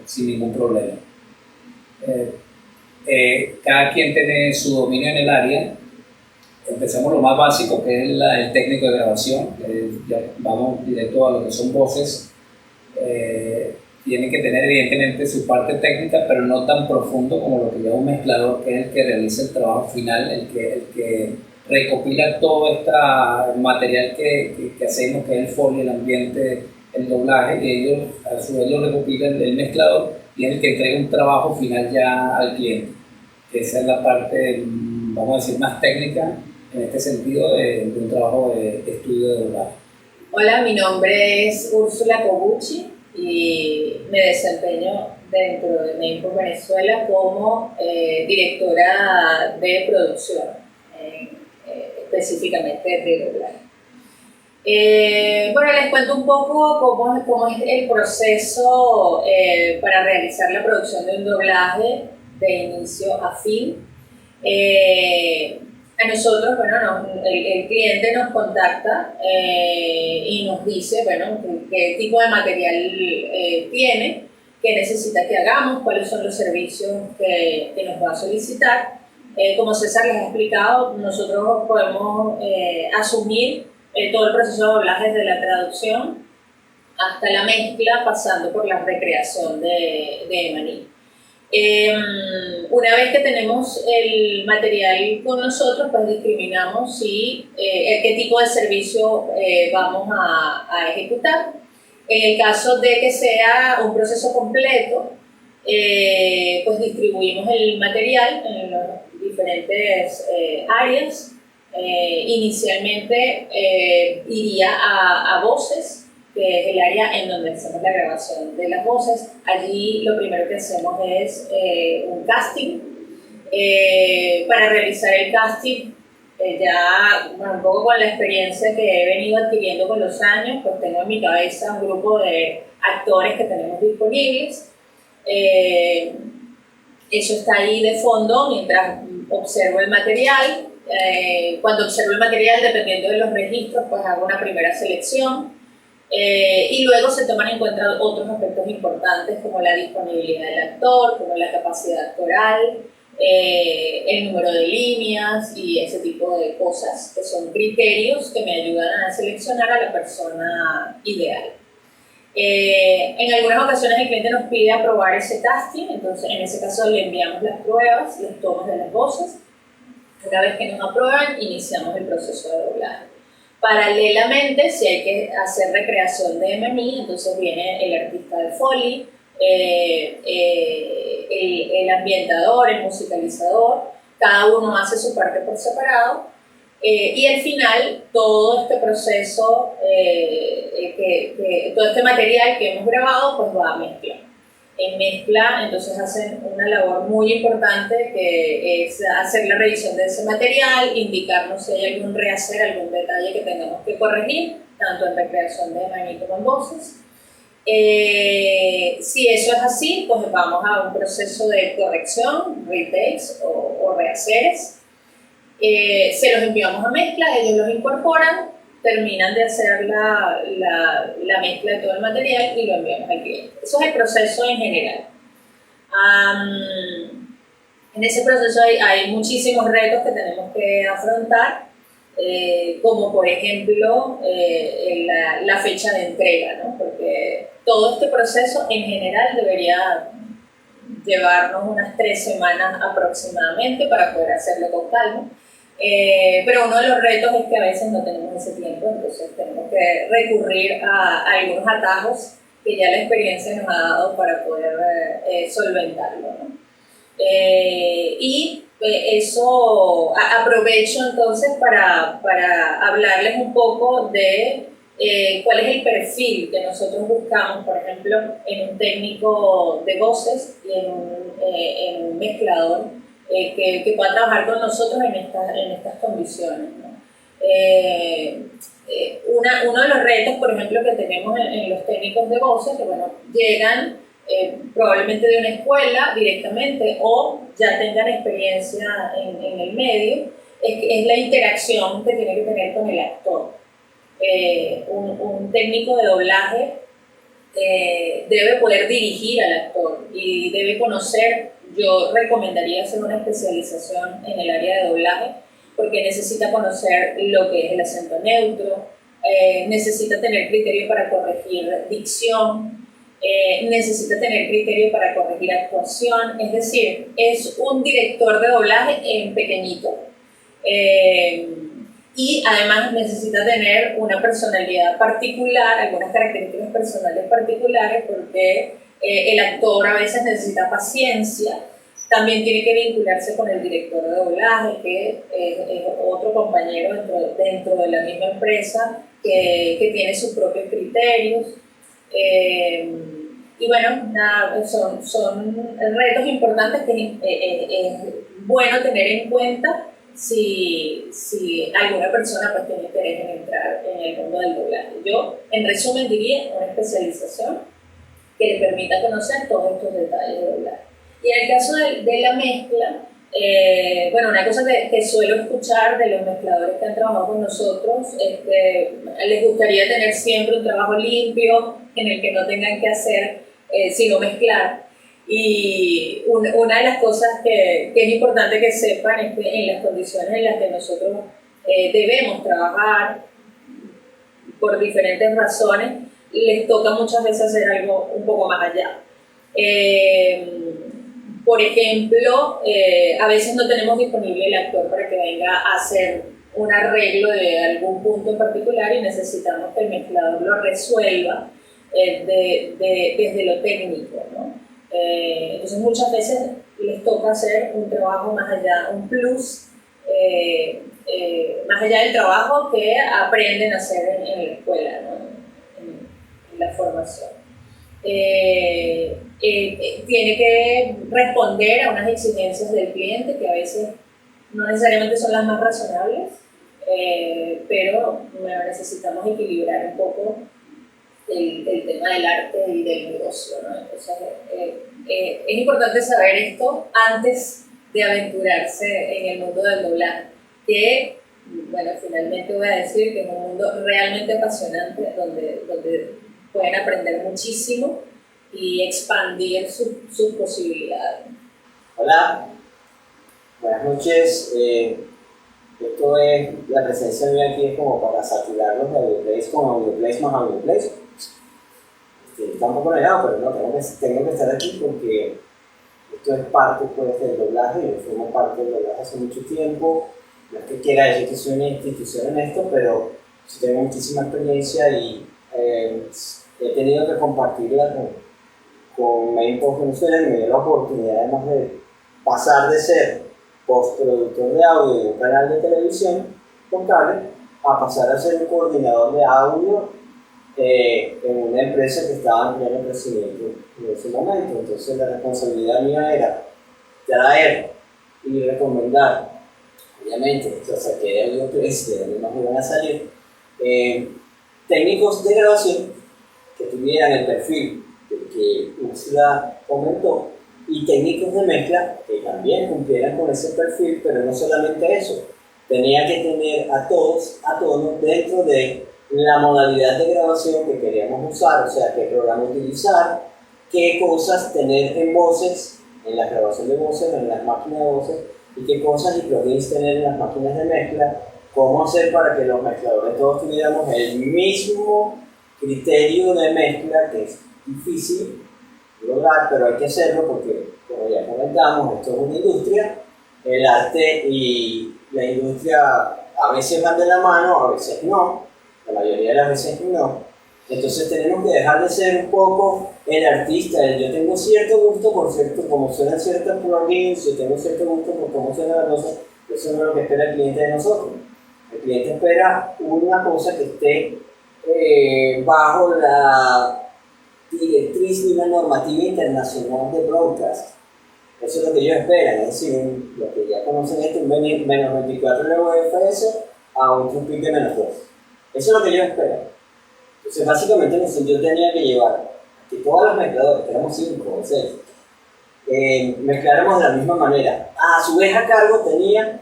Speaker 3: sin ningún problema. Cada quien tiene su dominio en el área. Empezamos lo más básico, que es el técnico de grabación. Ya vamos directo a lo que son voces. Tiene que tener evidentemente su parte técnica, pero no tan profundo como lo que lleva un mezclador, que es el que realiza el trabajo final, el que recopila todo este material que hacemos, que es el foley, el ambiente, el doblaje, y ellos a su vez lo recopilan el mezclador y es el que entrega un trabajo final ya al cliente. Esa es la parte, vamos a decir, más técnica en este sentido de un trabajo de estudio de doblaje.
Speaker 4: Hola, mi nombre es Úrsula Cobucci y me desempeño dentro de México Venezuela como directora de producción, específicamente de doblaje. Bueno, les cuento un poco cómo es el proceso para realizar la producción de un doblaje de inicio a fin. A nosotros, bueno, el cliente nos contacta y nos dice, bueno, qué tipo de material tiene, qué necesita que hagamos, cuáles son los servicios que nos va a solicitar. Como César les ha explicado, nosotros podemos asumir todo el proceso de doblaje desde la traducción hasta la mezcla, pasando por la recreación de Emaní. Una vez que tenemos el material con nosotros, pues discriminamos qué tipo de servicio vamos a ejecutar. En el caso de que sea un proceso completo, pues distribuimos el material en las diferentes áreas. Inicialmente iría a voces, que es el área en donde hacemos la grabación de las voces. Allí lo primero que hacemos es un casting. Para realizar el casting, un poco con la experiencia que he venido adquiriendo con los años, pues tengo en mi cabeza un grupo de actores que tenemos disponibles. Eso está ahí de fondo mientras observo el material. Cuando observo el material, dependiendo de los registros, pues hago una primera selección. Y luego se toman en cuenta otros aspectos importantes como la disponibilidad del actor, como la capacidad actoral, el número de líneas y ese tipo de cosas que son criterios que me ayudan a seleccionar a la persona ideal. En algunas ocasiones el cliente nos pide aprobar ese casting, entonces en ese caso le enviamos las pruebas, las tomas de las voces. Una vez que nos aprueban, iniciamos el proceso de doblaje. Paralelamente, si hay que hacer recreación de Emaní, entonces viene el artista de Foley, el ambientador, el musicalizador, cada uno hace su parte por separado, y al final todo este proceso, todo este material que hemos grabado, pues va a mezcla. En mezcla, entonces hacen una labor muy importante que es hacer la revisión de ese material, indicarnos si hay algún rehacer, algún detalle que tengamos que corregir, tanto en recreación de Emaní como en voces. Si eso es así, pues vamos a un proceso de corrección, retakes o rehaceres. Se los enviamos a mezcla, ellos los incorporan, terminan de hacer la mezcla de todo el material y lo enviamos al cliente. Eso es el proceso en general. En ese proceso hay muchísimos retos que tenemos que afrontar, como por ejemplo la fecha de entrega, ¿no? Porque todo este proceso en general debería llevarnos unas 3 semanas aproximadamente para poder hacerlo con calma. Pero uno de los retos es que a veces no tenemos ese tiempo, entonces tenemos que recurrir a algunos atajos que ya la experiencia nos ha dado para poder solventarlo, ¿no? Eso aprovecho entonces para hablarles un poco de cuál es el perfil que nosotros buscamos, por ejemplo, en un técnico de voces y en un mezclador que pueda trabajar con nosotros en estas condiciones, ¿no? Uno de los retos, por ejemplo, que tenemos en los técnicos de voces, que bueno, llegan probablemente de una escuela directamente o ya tengan experiencia en el medio, es la interacción que tiene que tener con el actor. Un técnico de doblaje debe poder dirigir al actor y debe conocer. Yo recomendaría hacer una especialización en el área de doblaje porque necesita conocer lo que es el acento neutro, necesita tener criterio para corregir dicción, necesita tener criterio para corregir actuación, es decir, es un director de doblaje en pequeñito. Y además necesita tener una personalidad particular, algunas características personales particulares, porque el actor a veces necesita paciencia. También tiene que vincularse con el director de doblaje, que es otro compañero dentro de la misma empresa, que tiene sus propios criterios. Y bueno, nada, son retos importantes que es bueno tener en cuenta si alguna persona pues tiene interés en entrar en el mundo del doblaje. Yo, en resumen, diría una especialización que le permita conocer todos estos detalles de doblaje. Y en el caso de la mezcla, bueno, una cosa que suelo escuchar de los mezcladores que han trabajado con nosotros es que les gustaría tener siempre un trabajo limpio en el que no tengan que hacer sino mezclar. Y una de las cosas que es importante que sepan es que en las condiciones en las que nosotros debemos trabajar por diferentes razones, les toca muchas veces hacer algo un poco más allá. Por ejemplo, a veces no tenemos disponible el actor para que venga a hacer un arreglo de algún punto en particular y necesitamos que el mezclador lo resuelva desde lo técnico, ¿no? Entonces muchas veces les toca hacer un trabajo más allá, un plus más allá del trabajo que aprenden a hacer en la escuela, ¿no? en la formación. Tiene que responder a unas exigencias del cliente que a veces no necesariamente son las más razonables, pero bueno, necesitamos equilibrar un poco el tema del arte y del negocio, ¿no? Entonces, es importante saber esto antes de aventurarse en el mundo del doblaje, que, bueno, finalmente voy a decir que es un mundo realmente apasionante donde pueden aprender muchísimo y expandir sus posibilidades.
Speaker 5: Hola, buenas noches. Esto es, la presencia mía aquí es como para saturarlos de AudioPlace con AudioPlace más AudioPlace. Está un poco negado, pero no, tengo que estar aquí porque esto es parte pues, del doblaje. Yo formo parte del doblaje hace mucho tiempo. No es que quiera decir que soy una institución en esto, pero sí tengo muchísima experiencia y he tenido que compartirla con Main Post Venezuela y me dio la oportunidad además de pasar de ser postproductor de audio de un canal de televisión con cable a pasar a ser un coordinador de audio en una empresa que estaba en pleno crecimiento en ese momento. Entonces la responsabilidad mía era traer y recomendar, obviamente, o sea, que de AudioPlace, de donde más iban a salir, técnicos de grabación que tuvieran el perfil que Úrsula comentó y técnicos de mezcla que también cumplieran con ese perfil, pero no solamente eso, tenía que tener a todos a tono dentro de la modalidad de grabación que queríamos usar, o sea, qué programa utilizar, qué cosas tener en voces, en la grabación de voces, en las máquinas de voces, y qué cosas y plugins tener en las máquinas de mezcla, cómo hacer para que los mezcladores todos tuviéramos el mismo criterio de mezcla, que es difícil lograr, pero hay que hacerlo porque, como ya comentamos, esto es una industria, el arte y la industria a veces van de la mano, a veces no, la mayoría de las veces no. Entonces tenemos que dejar de ser un poco el artista, yo tengo cierto gusto por cierto, como suenan ciertos plugins, yo tengo cierto gusto por cómo suena la cosa, eso no es lo que espera el cliente de nosotros. El cliente espera una cosa que esté bajo la directriz de una normativa internacional de broadcast. Eso es lo que ellos esperan, es decir, lo que ya conocen esto, un menos 24 de UFS a un TruePic de menos 2. Eso es lo que ellos esperan. Entonces, básicamente, yo tenía que llevar que todos los mezcladores, que éramos 5 o 6, mezcláramos de la misma manera. A su vez, a cargo tenía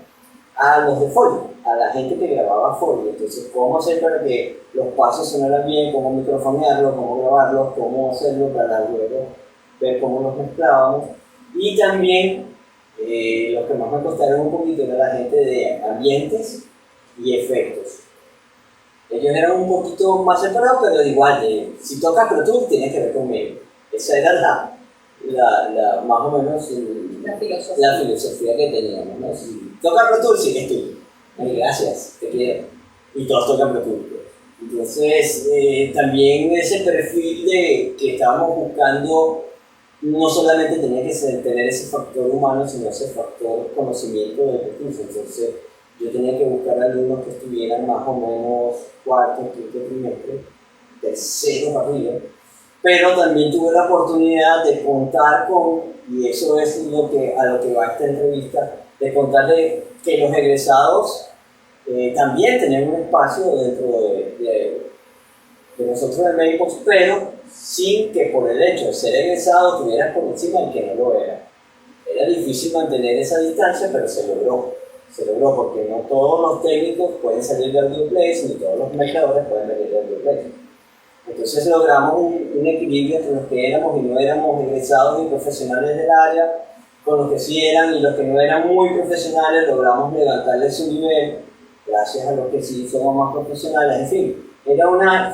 Speaker 5: a los de folio. a la gente que grababa Foley. Entonces, cómo hacer para que los pasos sonaran bien, cómo microfonearlos, cómo grabarlos, cómo hacerlo para luego ver cómo los mezclábamos. Y también, lo que más me costaron un poquito era la gente de ambientes y efectos. Ellos eran un poquito más separados, pero igual, si tocas Pro Tools, tienes que ver conmigo. Esa era más o menos la filosofía que teníamos, ¿no? Si tocas Pro Tools, sí que es tuyo. Gracias, te quiero. Y todos tocan Pro Tools. Entonces, también ese perfil de que estábamos buscando no solamente tenía que tener ese factor humano, sino ese factor conocimiento del Pro Tools. Entonces, yo tenía que buscar alumnos que estuvieran más o menos cuarto, quinto trimestre, tercero para arriba. Pero también tuve la oportunidad de contar con, y eso es a lo que va esta entrevista, de contarle que los egresados también tenían un espacio dentro de nosotros de Maples, pero sin que por el hecho de ser egresado tuvieras por encima el que no lo era. Era difícil mantener esa distancia, pero se logró. Se logró porque no todos los técnicos pueden salir de AudioPlace, ni todos los mezcladores pueden venir de AudioPlace. Entonces logramos un equilibrio entre los que éramos y no éramos egresados y profesionales del área, con los que sí eran y los que no eran muy profesionales, logramos levantarles su nivel, gracias a los que sí somos más profesionales. En fin,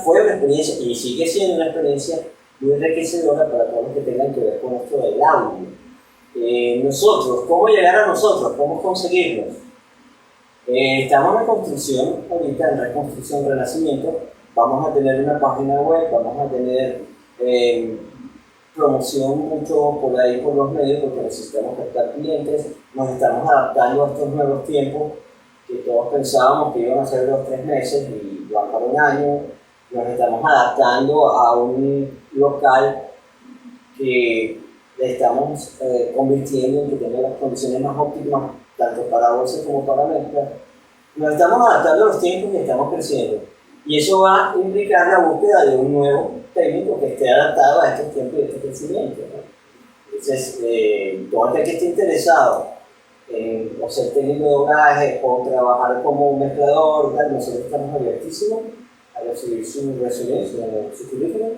Speaker 5: fue una experiencia y sigue siendo una experiencia muy enriquecedora para todos los que tengan que ver con esto del audio. Nosotros, ¿cómo llegar a nosotros? ¿Cómo conseguirlos? Estamos en construcción, ahorita en reconstrucción, renacimiento. Vamos a tener una página web, vamos a tener promoción mucho por ahí por los medios porque necesitamos captar clientes. Nos estamos adaptando a estos nuevos tiempos que todos pensábamos que iban a ser 2 o 3 meses y van para un año. Nos estamos adaptando a un local que le estamos convirtiendo en que tenga las condiciones más óptimas tanto para voces como para mezcla. Nos estamos adaptando a los tiempos y estamos creciendo. Y eso va a implicar la búsqueda de un nuevo técnico que esté adaptado a estos tiempos y a este crecimiento, ¿no? Entonces, todo aquel que esté interesado en ser técnico de doblaje o trabajar como mezclador, nosotros estamos abiertísimos a recibir su resumen, su currículum.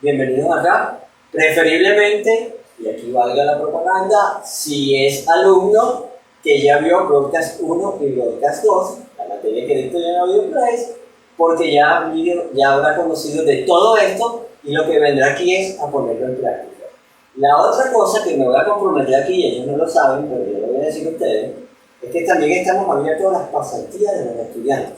Speaker 5: Bienvenidos acá. Preferiblemente, y aquí valga la propaganda, si es alumno que ya vio Broadcast 1 y Broadcast 2, la materia que dicto en AudioPlace, porque ya habrá conocido de todo esto y lo que vendrá aquí es a ponerlo en práctica. La otra cosa que me voy a comprometer aquí, y ellos no lo saben, pero yo lo voy a decir a ustedes, es que también estamos abiertos a las pasantías de los estudiantes.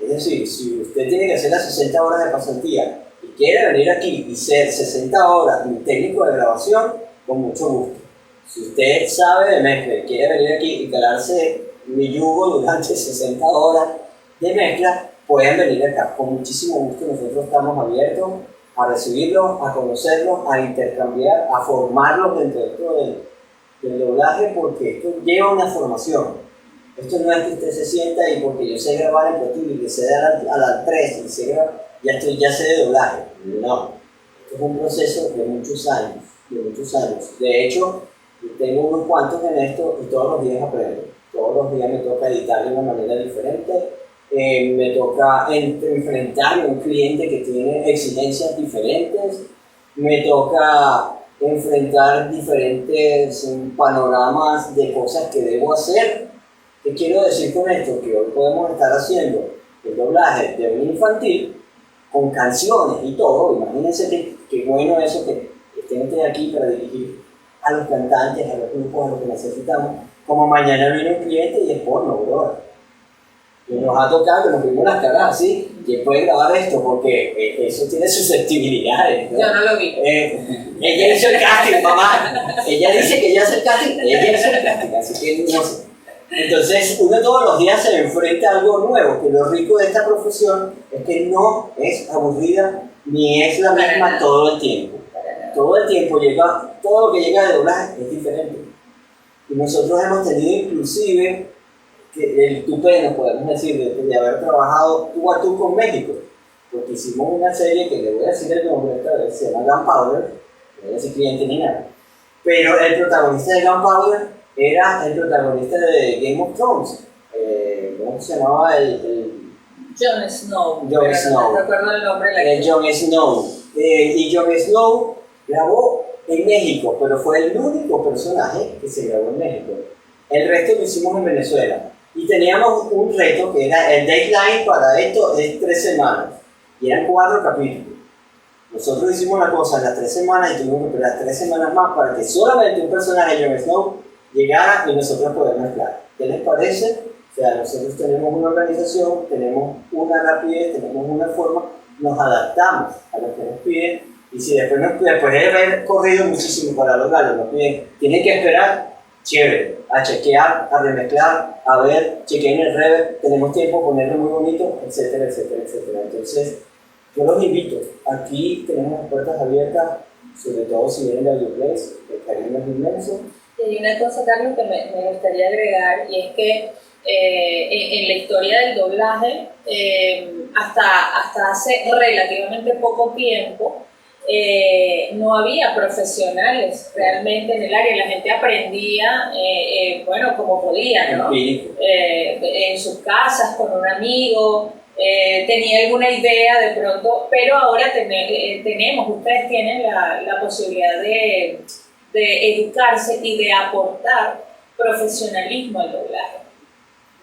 Speaker 5: Es decir, si usted tiene que hacer las 60 horas de pasantía y quiere venir aquí y ser 60 horas un técnico de grabación, con mucho gusto. Si usted sabe de mezcla y quiere venir aquí y calarse mi yugo durante 60 horas de mezcla, pueden venir acá. Con muchísimo gusto nosotros estamos abiertos a recibirlos, a conocerlos, a intercambiar, a formarlos dentro de esto del doblaje, porque esto lleva una formación. Esto no es que usted se sienta y porque yo sé grabar en Pro Tools y que sé dar a la 3 y sé grabar, ya sé de doblaje. No, esto es un proceso de muchos años, De hecho, tengo unos cuantos en esto y todos los días aprendo. Todos los días me toca editar de una manera diferente. Me toca enfrentarme a un cliente que tiene exigencias diferentes. Me toca enfrentar diferentes panoramas de cosas que debo hacer. ¿Qué quiero decir con esto? Que hoy podemos estar haciendo el doblaje de un infantil con canciones y todo. Imagínense qué bueno eso que estén aquí para dirigir a los cantantes, a los grupos, a los que necesitamos. Como mañana viene un cliente y es porno, bro. Y nos ha tocado que nos vimos las caras así, que puede grabar esto, porque eso tiene susceptibilidades, ¿no?
Speaker 4: Yo no lo vi.
Speaker 5: Ella hizo el casting, mamá. Ella dice que ella hace el casting, así que no sé. Entonces, uno todos los días se enfrenta a algo nuevo, que lo rico de esta profesión es que no es aburrida ni es la misma todo el tiempo. Todo el tiempo todo lo que llega de doblaje es diferente. Y nosotros hemos tenido inclusive el tupé, nos podemos decir, de haber trabajado tú a tú con México, porque hicimos una serie que le voy a decir el nombre esta vez, se llama Gunpowder, no voy a decir cliente ni nada, pero el protagonista de Gunpowder era el protagonista de Game of Thrones, ¿cómo se llamaba el
Speaker 4: Jon Snow.
Speaker 5: Jon
Speaker 4: pero
Speaker 5: Snow.
Speaker 4: No recuerdo el nombre de la actriz.
Speaker 5: Jon Snow. Y Jon Snow grabó en México, pero fue el único personaje que se grabó en México. El resto lo hicimos en Venezuela. Y teníamos un reto que era el deadline para esto es 3 semanas. Y eran 4 capítulos. Nosotros hicimos una cosa en las 3 semanas y tuvimos que esperar 3 semanas más para que solamente un personaje de Jon Snow llegara y nosotros poder mezclar. ¿Qué les parece? O sea, nosotros tenemos una organización, tenemos una rapidez, tenemos una forma, nos adaptamos a lo que nos piden y si después de haber corrido muchísimo para lograrlo, nos piden, tienen que esperar, chévere, a chequear, a remezclar, a ver, chequeen el reverb, tenemos tiempo, ponerlo muy bonito, etcétera, etcétera, etcétera. Entonces, yo los invito, aquí tenemos las puertas abiertas, sobre todo si vienen de Audioplays, el cariño es inmenso.
Speaker 4: Y hay una cosa, Carlos, que me gustaría agregar, y es que en la historia del doblaje, hasta hace relativamente poco tiempo, no había profesionales realmente en el área. La gente aprendía, bueno, como podía, ¿no? En sus casas, con un amigo, tenía alguna idea de pronto, pero ahora ustedes tienen la posibilidad de educarse y de aportar profesionalismo al doblaje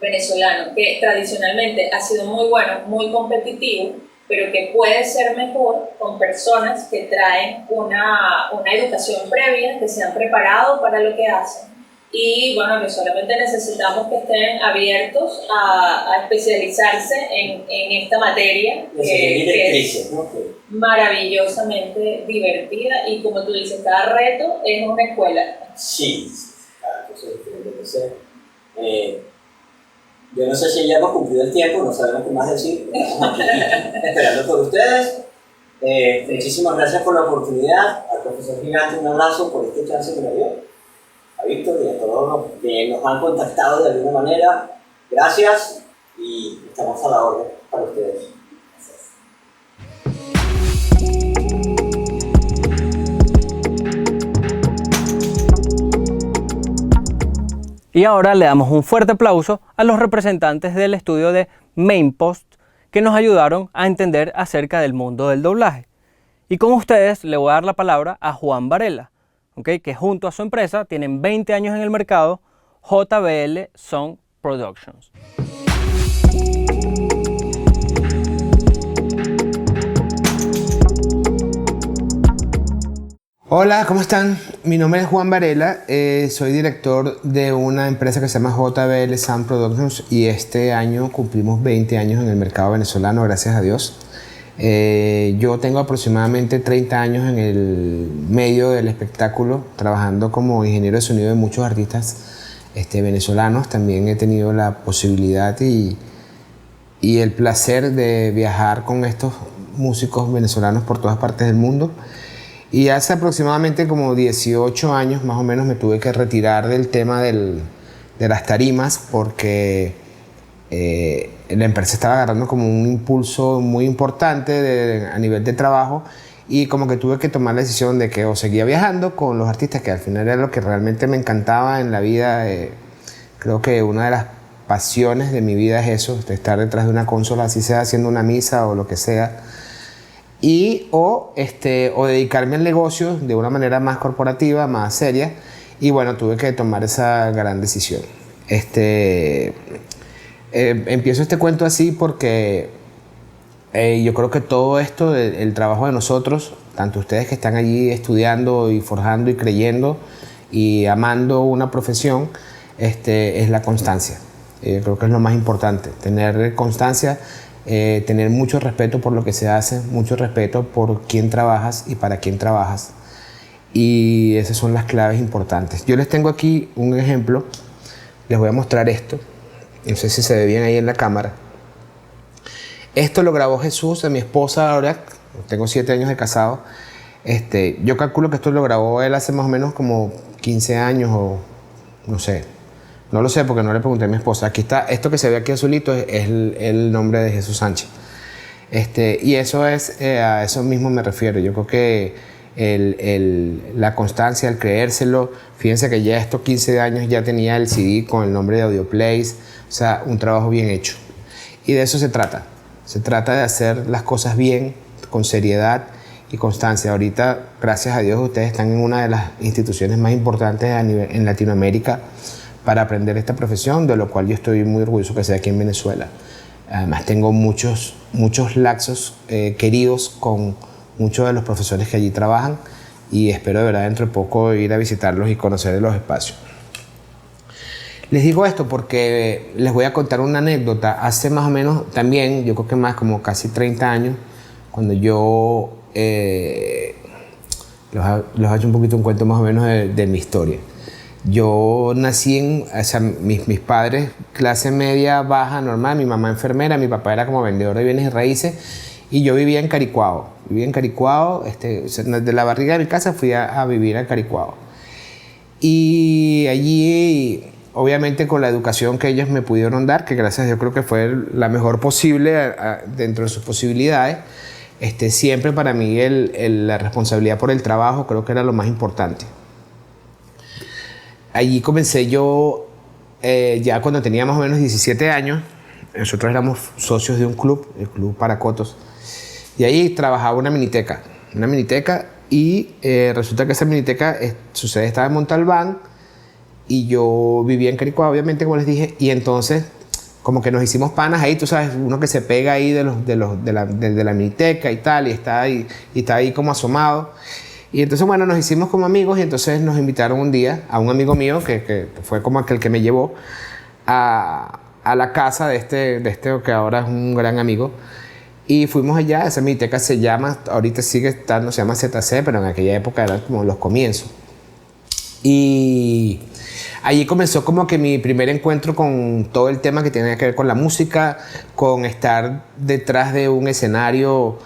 Speaker 4: venezolano, que tradicionalmente ha sido muy bueno, muy competitivo, pero que puede ser mejor con personas que traen una educación previa, que se han preparado para lo que hacen. Y bueno, que solamente necesitamos que estén abiertos a especializarse en esta materia, que es maravillosamente divertida y, como tú dices, cada reto es una escuela.
Speaker 5: Sí, cada cosa es diferente. Entonces, yo no sé si ya hemos cumplido el tiempo, no sabemos qué más decir, estamos aquí esperando por ustedes. Muchísimas gracias por la oportunidad, al profesor Gigante un abrazo por este chance que me dio, a Víctor y a todos los que nos han contactado de alguna manera. Gracias y estamos a la orden para ustedes.
Speaker 1: Y ahora le damos un fuerte aplauso a los representantes del estudio de Mainpost que nos ayudaron a entender acerca del mundo del doblaje. Y con ustedes le voy a dar la palabra a Juan Varela, que junto a su empresa tienen 20 años en el mercado, JBL Sound Productions.
Speaker 6: Hola, ¿cómo están? Mi nombre es Juan Varela, soy director de una empresa que se llama JBL Sound Productions y este año cumplimos 20 años en el mercado venezolano, gracias a Dios. Yo tengo aproximadamente 30 años en el medio del espectáculo, trabajando como ingeniero de sonido de muchos artistas venezolanos. También he tenido la posibilidad y el placer de viajar con estos músicos venezolanos por todas partes del mundo. Y hace aproximadamente como 18 años más o menos me tuve que retirar del tema de las tarimas porque la empresa estaba agarrando como un impulso muy importante a nivel de trabajo y como que tuve que tomar la decisión de que o seguía viajando con los artistas, que al final era lo que realmente me encantaba en la vida. Creo que una de las pasiones de mi vida es eso, de estar detrás de una consola, así sea haciendo una misa o lo que sea. O dedicarme al negocio de una manera más corporativa, más seria, y bueno, tuve que tomar esa gran decisión. Empiezo este cuento así porque yo creo que todo esto, el trabajo de nosotros, tanto ustedes que están allí estudiando y forjando y creyendo y amando una profesión, es la constancia. Creo que es lo más importante, tener constancia. Tener mucho respeto por lo que se hace, mucho respeto por quién trabajas y para quién trabajas. Y esas son las claves importantes. Yo les tengo aquí un ejemplo. Les voy a mostrar esto. No sé si se ve bien ahí en la cámara. Esto lo grabó Jesús, mi esposa ahora. Tengo 7 años de casado. Yo calculo que esto lo grabó él hace más o menos como 15 años o no sé. No lo sé porque no le pregunté a mi esposa. Aquí está, esto que se ve aquí azulito es el nombre de Jesús Sánchez. Y eso es, a eso mismo me refiero. Yo creo que la constancia, el creérselo. Fíjense que ya estos 15 años ya tenía el CD con el nombre de Audioplays. O sea, un trabajo bien hecho. Y de eso se trata. Se trata de hacer las cosas bien, con seriedad y constancia. Ahorita, gracias a Dios, ustedes están en una de las instituciones más importantes en Latinoamérica para aprender esta profesión, de lo cual yo estoy muy orgulloso que sea aquí en Venezuela. Además, tengo muchos lazos queridos con muchos de los profesores que allí trabajan y espero de verdad dentro de poco ir a visitarlos y conocer los espacios. Les digo esto porque les voy a contar una anécdota. Hace más o menos también, yo creo que más como casi 30 años, cuando yo les he hecho un poquito un cuento más o menos de mi historia. Yo nací o sea, mis padres, clase media, baja, normal, mi mamá enfermera, mi papá era como vendedor de bienes y raíces y yo vivía en Caricuao. De la barriga de mi casa fui a vivir a Caricuao. Y allí, obviamente con la educación que ellos me pudieron dar, que gracias a Dios creo que fue la mejor posible dentro de sus posibilidades, siempre para mí la responsabilidad por el trabajo creo que era lo más importante. Allí comencé yo, ya cuando tenía más o menos 17 años, nosotros éramos socios de un club, el Club Paracotos, y ahí trabajaba una miniteca y resulta que esa miniteca su sede estaba en Montalbán y yo vivía en Caricuao, obviamente, como les dije, y entonces como que nos hicimos panas ahí, tú sabes, uno que se pega ahí de la miniteca y tal, y está ahí como asomado. Y entonces, bueno, nos hicimos como amigos y entonces nos invitaron un día a un amigo mío que fue como aquel que me llevó a la casa de este que ahora es un gran amigo. Y fuimos allá, esa miniteca se llama, ahorita sigue estando, se llama ZC, pero en aquella época eran como los comienzos. Y allí comenzó como que mi primer encuentro con todo el tema que tenía que ver con la música, con estar detrás de un escenario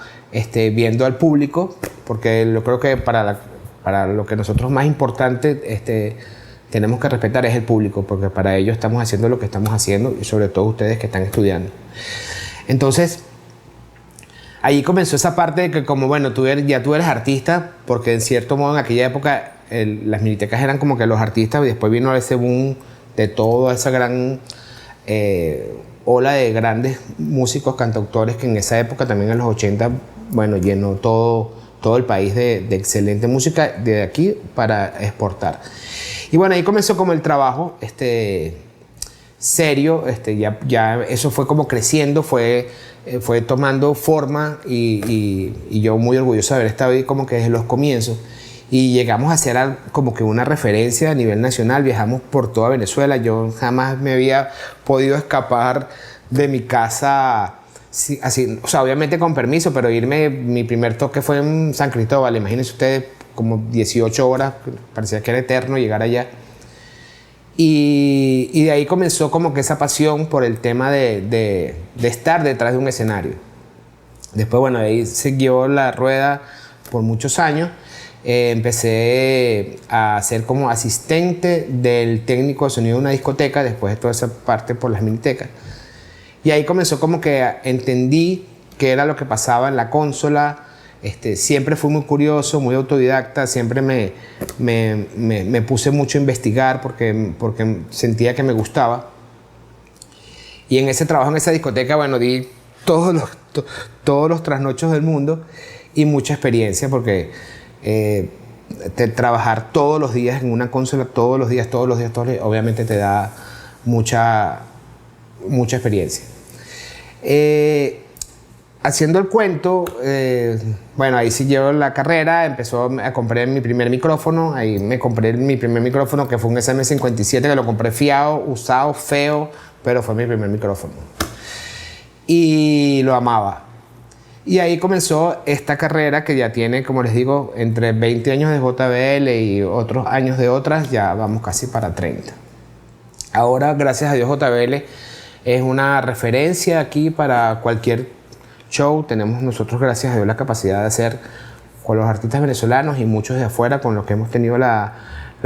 Speaker 6: viendo al público, porque yo creo que para lo que nosotros más importante tenemos que respetar es el público, porque para ello estamos haciendo lo que estamos haciendo y sobre todo ustedes que están estudiando. Entonces, ahí comenzó esa parte de que como, bueno, tú eres artista, porque en cierto modo en aquella época las minitecas eran como que los artistas y después vino ese boom de toda esa gran ola de grandes músicos, cantautores que en esa época también en los 80, bueno, llenó todo el país de excelente música de aquí para exportar. Y bueno, ahí comenzó como el trabajo serio, ya eso fue como creciendo, fue tomando forma y yo muy orgulloso de haber estado ahí como que desde los comienzos. Y llegamos a ser como que una referencia a nivel nacional, viajamos por toda Venezuela, yo jamás me había podido escapar de mi casa así, o sea, obviamente con permiso, pero mi primer toque fue en San Cristóbal, imagínense ustedes, como 18 horas, parecía que era eterno llegar allá. Y de ahí comenzó como que esa pasión por el tema de estar detrás de un escenario. Después, bueno, ahí siguió la rueda por muchos años. Empecé a ser como asistente del técnico de sonido de una discoteca, después de toda esa parte por las minitecas. Y ahí comenzó como que entendí qué era lo que pasaba en la consola. Siempre fui muy curioso, muy autodidacta, siempre me puse mucho a investigar porque sentía que me gustaba. Y en ese trabajo, en esa discoteca, bueno, di todos los trasnochos del mundo y mucha experiencia porque trabajar todos los días en una consola, todos los días, obviamente te da mucha experiencia. Haciendo el cuento, bueno, ahí siguió la carrera, empezó a comprar mi primer micrófono, ahí me compré mi primer micrófono que fue un SM57 que lo compré fiado, usado, feo, pero fue mi primer micrófono. Y lo amaba. Y ahí comenzó esta carrera que ya tiene, como les digo, entre 20 años de JBL y otros años de otras, ya vamos casi para 30. Ahora, gracias a Dios, JBL es una referencia aquí para cualquier show. Tenemos nosotros, gracias a Dios, la capacidad de hacer con los artistas venezolanos y muchos de afuera con los que hemos tenido la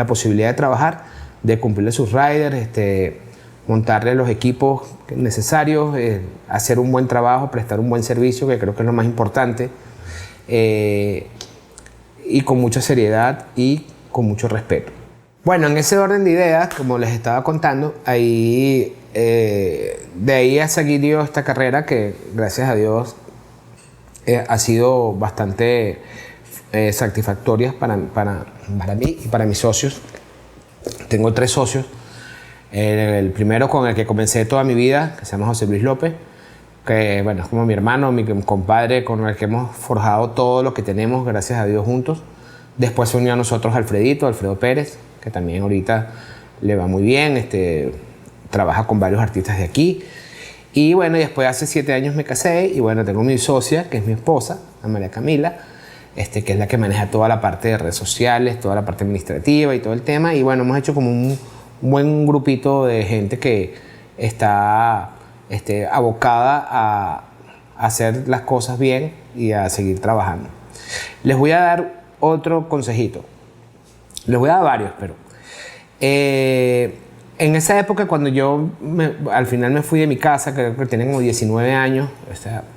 Speaker 6: posibilidad de trabajar, de cumplirle sus riders, montarle los equipos necesarios, hacer un buen trabajo, prestar un buen servicio, que creo que es lo más importante, y con mucha seriedad y con mucho respeto. Bueno, en ese orden de ideas, como les estaba contando, de ahí ha seguido esta carrera que, gracias a Dios, ha sido bastante satisfactoria para mí y para mis socios. Tengo 3 socios. El primero con el que comencé toda mi vida, que se llama José Luis López, que bueno, es como mi hermano, mi compadre, con el que hemos forjado todo lo que tenemos, gracias a Dios, juntos. Después se unió a nosotros Alfredo Pérez, que también ahorita le va muy bien, trabaja con varios artistas de aquí. Y bueno, y después hace 7 años me casé y bueno, tengo mi socia, que es mi esposa, María Camila, que es la que maneja toda la parte de redes sociales, toda la parte administrativa y todo el tema. Y bueno, hemos hecho como un buen grupito de gente que está abocada a hacer las cosas bien y a seguir trabajando. Les voy a dar otro consejito. Les voy a dar varios, pero en esa época, cuando yo al final me fui de mi casa, creo que tenía como 19 años,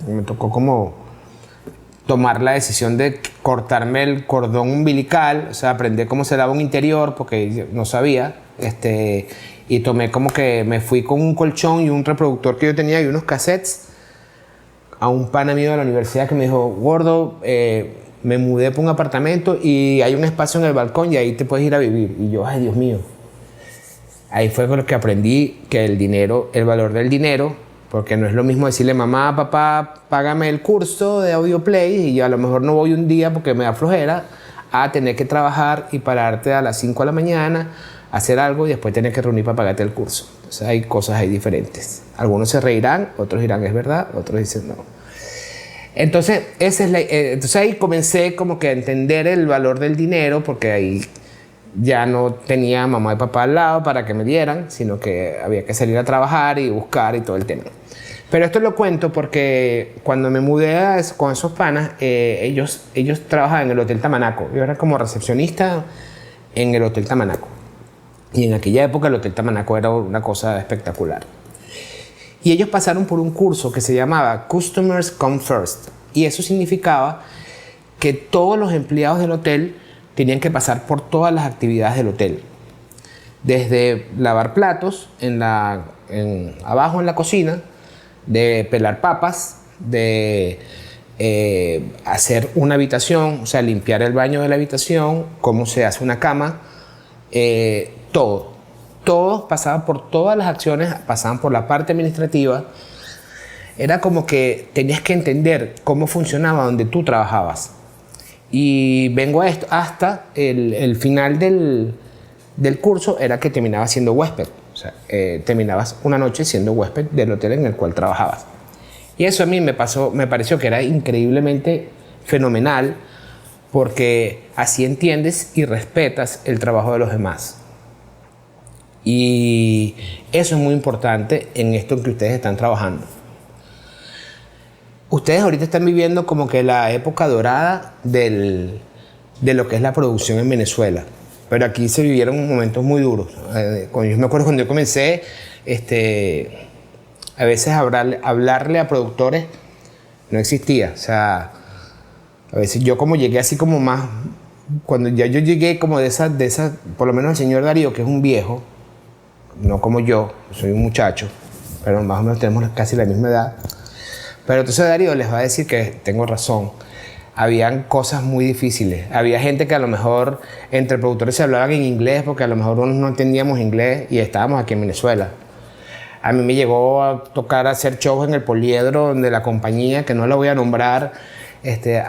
Speaker 6: me tocó como tomar la decisión de cortarme el cordón umbilical, o sea, aprender cómo se lava un interior, porque no sabía, y tomé como que me fui con un colchón y un reproductor que yo tenía y unos cassettes a un pana mío de la universidad que me dijo, gordo, me mudé para un apartamento y hay un espacio en el balcón y ahí te puedes ir a vivir. Y yo, ay, Dios mío. Ahí fue con lo que aprendí que el valor del dinero, porque no es lo mismo decirle, mamá, papá, págame el curso de Audioplay y yo a lo mejor no voy un día porque me da flojera, a tener que trabajar y pararte a las 5 de la mañana, hacer algo y después tener que reunir para pagarte el curso. Entonces hay cosas ahí diferentes. Algunos se reirán, otros dirán es verdad, otros dicen no. Entonces, entonces ahí comencé como que a entender el valor del dinero, porque ahí ya no tenía mamá y papá al lado para que me dieran, sino que había que salir a trabajar y buscar y todo el tema. Pero esto lo cuento porque cuando me mudé con esos panas, ellos trabajaban en el Hotel Tamanaco. Yo era como recepcionista en el Hotel Tamanaco. Y en aquella época el Hotel Tamanaco era una cosa espectacular. Y ellos pasaron por un curso que se llamaba Customers Come First. Y eso significaba que todos los empleados del hotel tenían que pasar por todas las actividades del hotel. Desde lavar platos abajo en la cocina, de pelar papas, de hacer una habitación, o sea, limpiar el baño de la habitación, cómo se hace una cama, todo. Todos pasaban por todas las acciones, pasaban por la parte administrativa. Era como que tenías que entender cómo funcionaba donde tú trabajabas. Y vengo a esto, hasta el final del curso era que terminabas siendo huésped. O sea, terminabas una noche siendo huésped del hotel en el cual trabajabas. Y eso a mí me pareció que era increíblemente fenomenal, porque así entiendes y respetas el trabajo de los demás. Y eso es muy importante en esto en que ustedes están trabajando. Ustedes ahorita están viviendo como que la época dorada de lo que es la producción en Venezuela. Pero aquí se vivieron momentos muy duros. Yo me acuerdo cuando yo comencé, a veces hablarle a productores no existía. O sea, a veces yo como llegué así como más... Cuando ya yo llegué como de esa, por lo menos el señor Darío, que es un viejo, no como yo, soy un muchacho, pero más o menos tenemos casi la misma edad. Pero entonces Darío les va a decir que tengo razón. Habían cosas muy difíciles. Había gente que a lo mejor entre productores se hablaban en inglés porque a lo mejor no entendíamos inglés y estábamos aquí en Venezuela. A mí me llegó a tocar hacer shows en el Poliedro, donde la compañía, que no la voy a nombrar,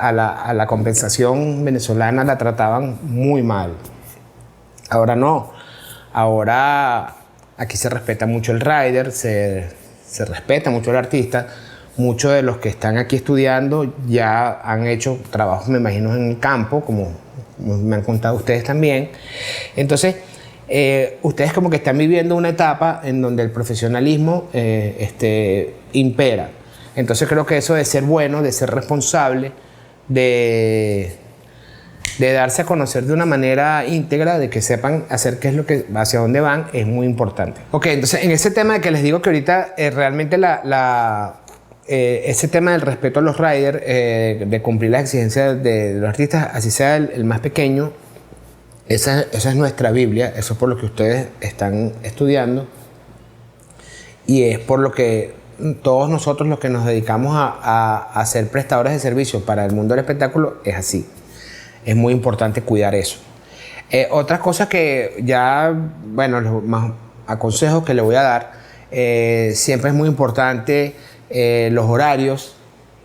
Speaker 6: a la compensación venezolana la trataban muy mal. Ahora no. Ahora aquí se respeta mucho el rider, se respeta mucho el artista. Muchos de los que están aquí estudiando ya han hecho trabajos, me imagino, en el campo, como me han contado ustedes también. Entonces, ustedes como que están viviendo una etapa en donde el profesionalismo impera. Entonces creo que eso de ser bueno, de ser responsable, de darse a conocer de una manera íntegra, de que sepan hacer qué es lo que, hacia dónde van, es muy importante. Ok, entonces en ese tema de que les digo que ahorita realmente ese tema del respeto a los riders, de cumplir las exigencias de los artistas, así sea el más pequeño, esa es nuestra Biblia, eso es por lo que ustedes están estudiando y es por lo que todos nosotros los que nos dedicamos a ser prestadores de servicios para el mundo del espectáculo es así. Es muy importante cuidar eso. Otras cosas que ya, bueno, los más consejos que le voy a dar, siempre es muy importante los horarios,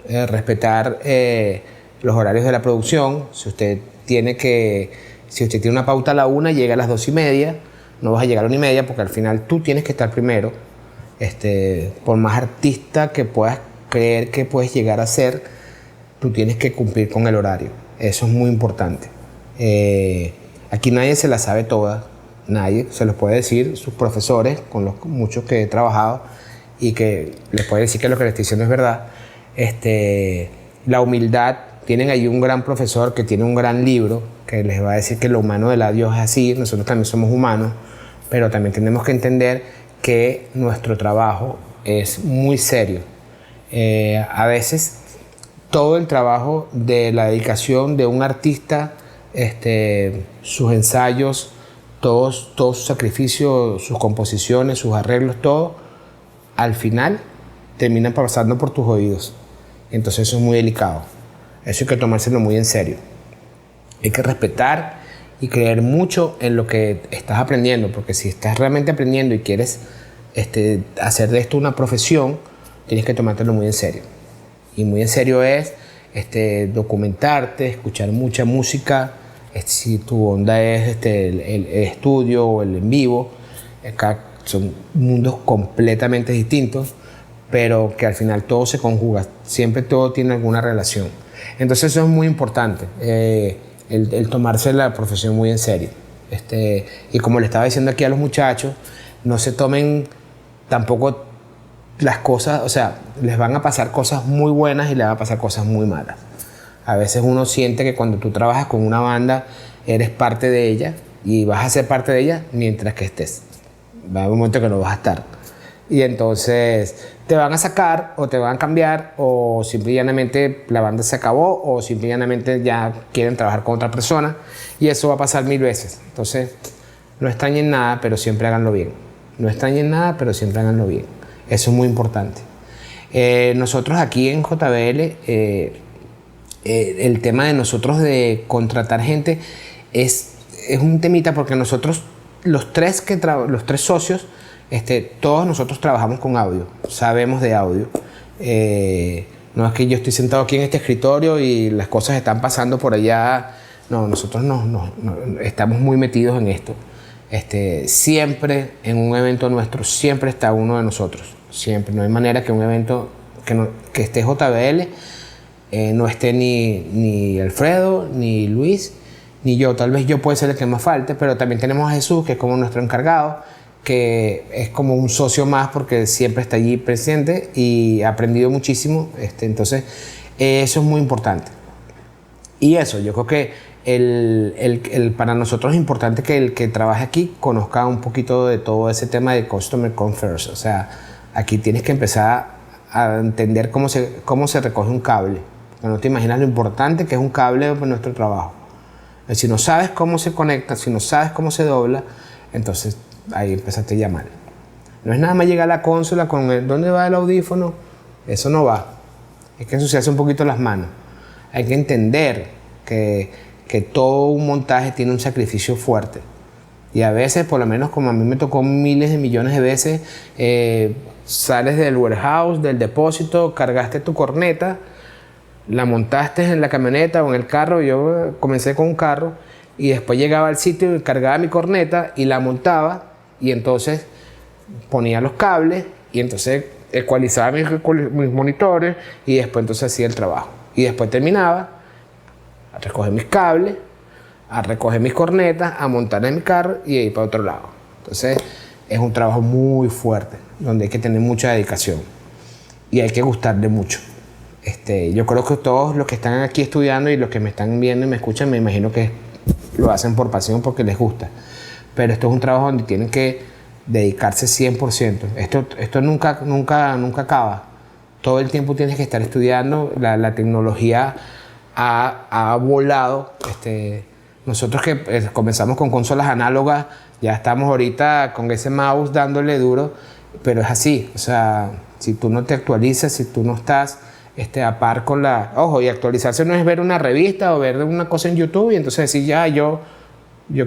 Speaker 6: respetar los horarios de la producción. Si usted tiene una pauta a la 1, llega a las 2:30, no vas a llegar a la 1:30 porque al final tú tienes que estar primero. Por más artista que puedas creer que puedes llegar a ser, tú tienes que cumplir con el horario. Eso es muy importante. Aquí nadie se la sabe todas, nadie, se los puede decir sus profesores, con los muchos que he trabajado, y que les puede decir que lo que les estoy diciendo es verdad. La humildad, tienen ahí un gran profesor que tiene un gran libro que les va a decir que lo humano de la Dios es así, nosotros también somos humanos, pero también tenemos que entender que nuestro trabajo es muy serio. A veces todo el trabajo de la dedicación de un artista, sus ensayos, todo su sacrificio, sus composiciones, sus arreglos, todo, al final terminan pasando por tus oídos. Entonces eso es muy delicado. Eso hay que tomárselo muy en serio. Hay que respetar y creer mucho en lo que estás aprendiendo, porque si estás realmente aprendiendo y quieres hacer de esto una profesión, tienes que tomártelo muy en serio. Y muy en serio es documentarte, escuchar mucha música. Si tu onda es el estudio o el en vivo, acá son mundos completamente distintos, pero que al final todo se conjuga, siempre todo tiene alguna relación. Entonces eso es muy importante, el tomarse la profesión muy en serio. Y como le estaba diciendo aquí a los muchachos, no se tomen tampoco las cosas, o sea, les van a pasar cosas muy buenas y les van a pasar cosas muy malas. A veces uno siente que cuando tú trabajas con una banda, eres parte de ella y vas a ser parte de ella mientras que estés. Va a haber un momento que no vas a estar. Y entonces te van a sacar o te van a cambiar, o simplemente la banda se acabó, o simplemente ya quieren trabajar con otra persona, y eso va a pasar 1000 veces. Entonces no extrañen nada, pero siempre háganlo bien. No extrañen nada, pero siempre háganlo bien. Eso es muy importante. Nosotros aquí en JBL, el tema de nosotros de contratar gente es un temita, porque nosotros, los tres socios, todos nosotros trabajamos con audio, sabemos de audio. No es que yo estoy sentado aquí en este escritorio y las cosas están pasando por allá. No, nosotros no estamos muy metidos en esto. Siempre en un evento nuestro, siempre está uno de nosotros. Siempre. No hay manera que un evento que esté JBL no esté ni Alfredo, ni Luis, ni yo. Tal vez yo puede ser el que más falte, pero también tenemos a Jesús, que es como nuestro encargado, que es como un socio más porque siempre está allí presente y ha aprendido muchísimo. Entonces, eso es muy importante. Y eso, yo creo que para nosotros es importante que el que trabaje aquí conozca un poquito de todo ese tema de Customer Come First. O sea, aquí tienes que empezar a entender cómo se recoge un cable. Porque no te imaginas lo importante que es un cable para nuestro trabajo. Si no sabes cómo se conecta, si no sabes cómo se dobla, entonces ahí empezaste ya mal. No es nada más llegar a la consola con ¿dónde va el audífono? Eso no va. Es que ensuciarse un poquito las manos. Hay que entender que todo un montaje tiene un sacrificio fuerte. Y a veces, por lo menos como a mí me tocó miles de millones de veces, sales del warehouse, del depósito, cargaste tu corneta, la montaste en la camioneta o en el carro. Yo comencé con un carro y después llegaba al sitio y cargaba mi corneta y la montaba, y entonces ponía los cables y entonces ecualizaba mis monitores, y después entonces hacía el trabajo. Y después terminaba a recoger mis cables, a recoger mis cornetas, a montar en mi carro y ir para otro lado. Entonces es un trabajo muy fuerte, donde hay que tener mucha dedicación y hay que gustarle mucho. Yo creo que todos los que están aquí estudiando y los que me están viendo y me escuchan, me imagino que lo hacen por pasión, porque les gusta. Pero esto es un trabajo donde tienen que dedicarse 100%. Esto nunca acaba. Todo el tiempo tienes que estar estudiando. La tecnología ha volado. Nosotros que comenzamos con consolas análogas, ya estamos ahorita con ese mouse dándole duro, pero es así, o sea, si tú no te actualizas, si tú no estás a par con la... Ojo, y actualizarse no es ver una revista o ver una cosa en YouTube y entonces decir, ya, yo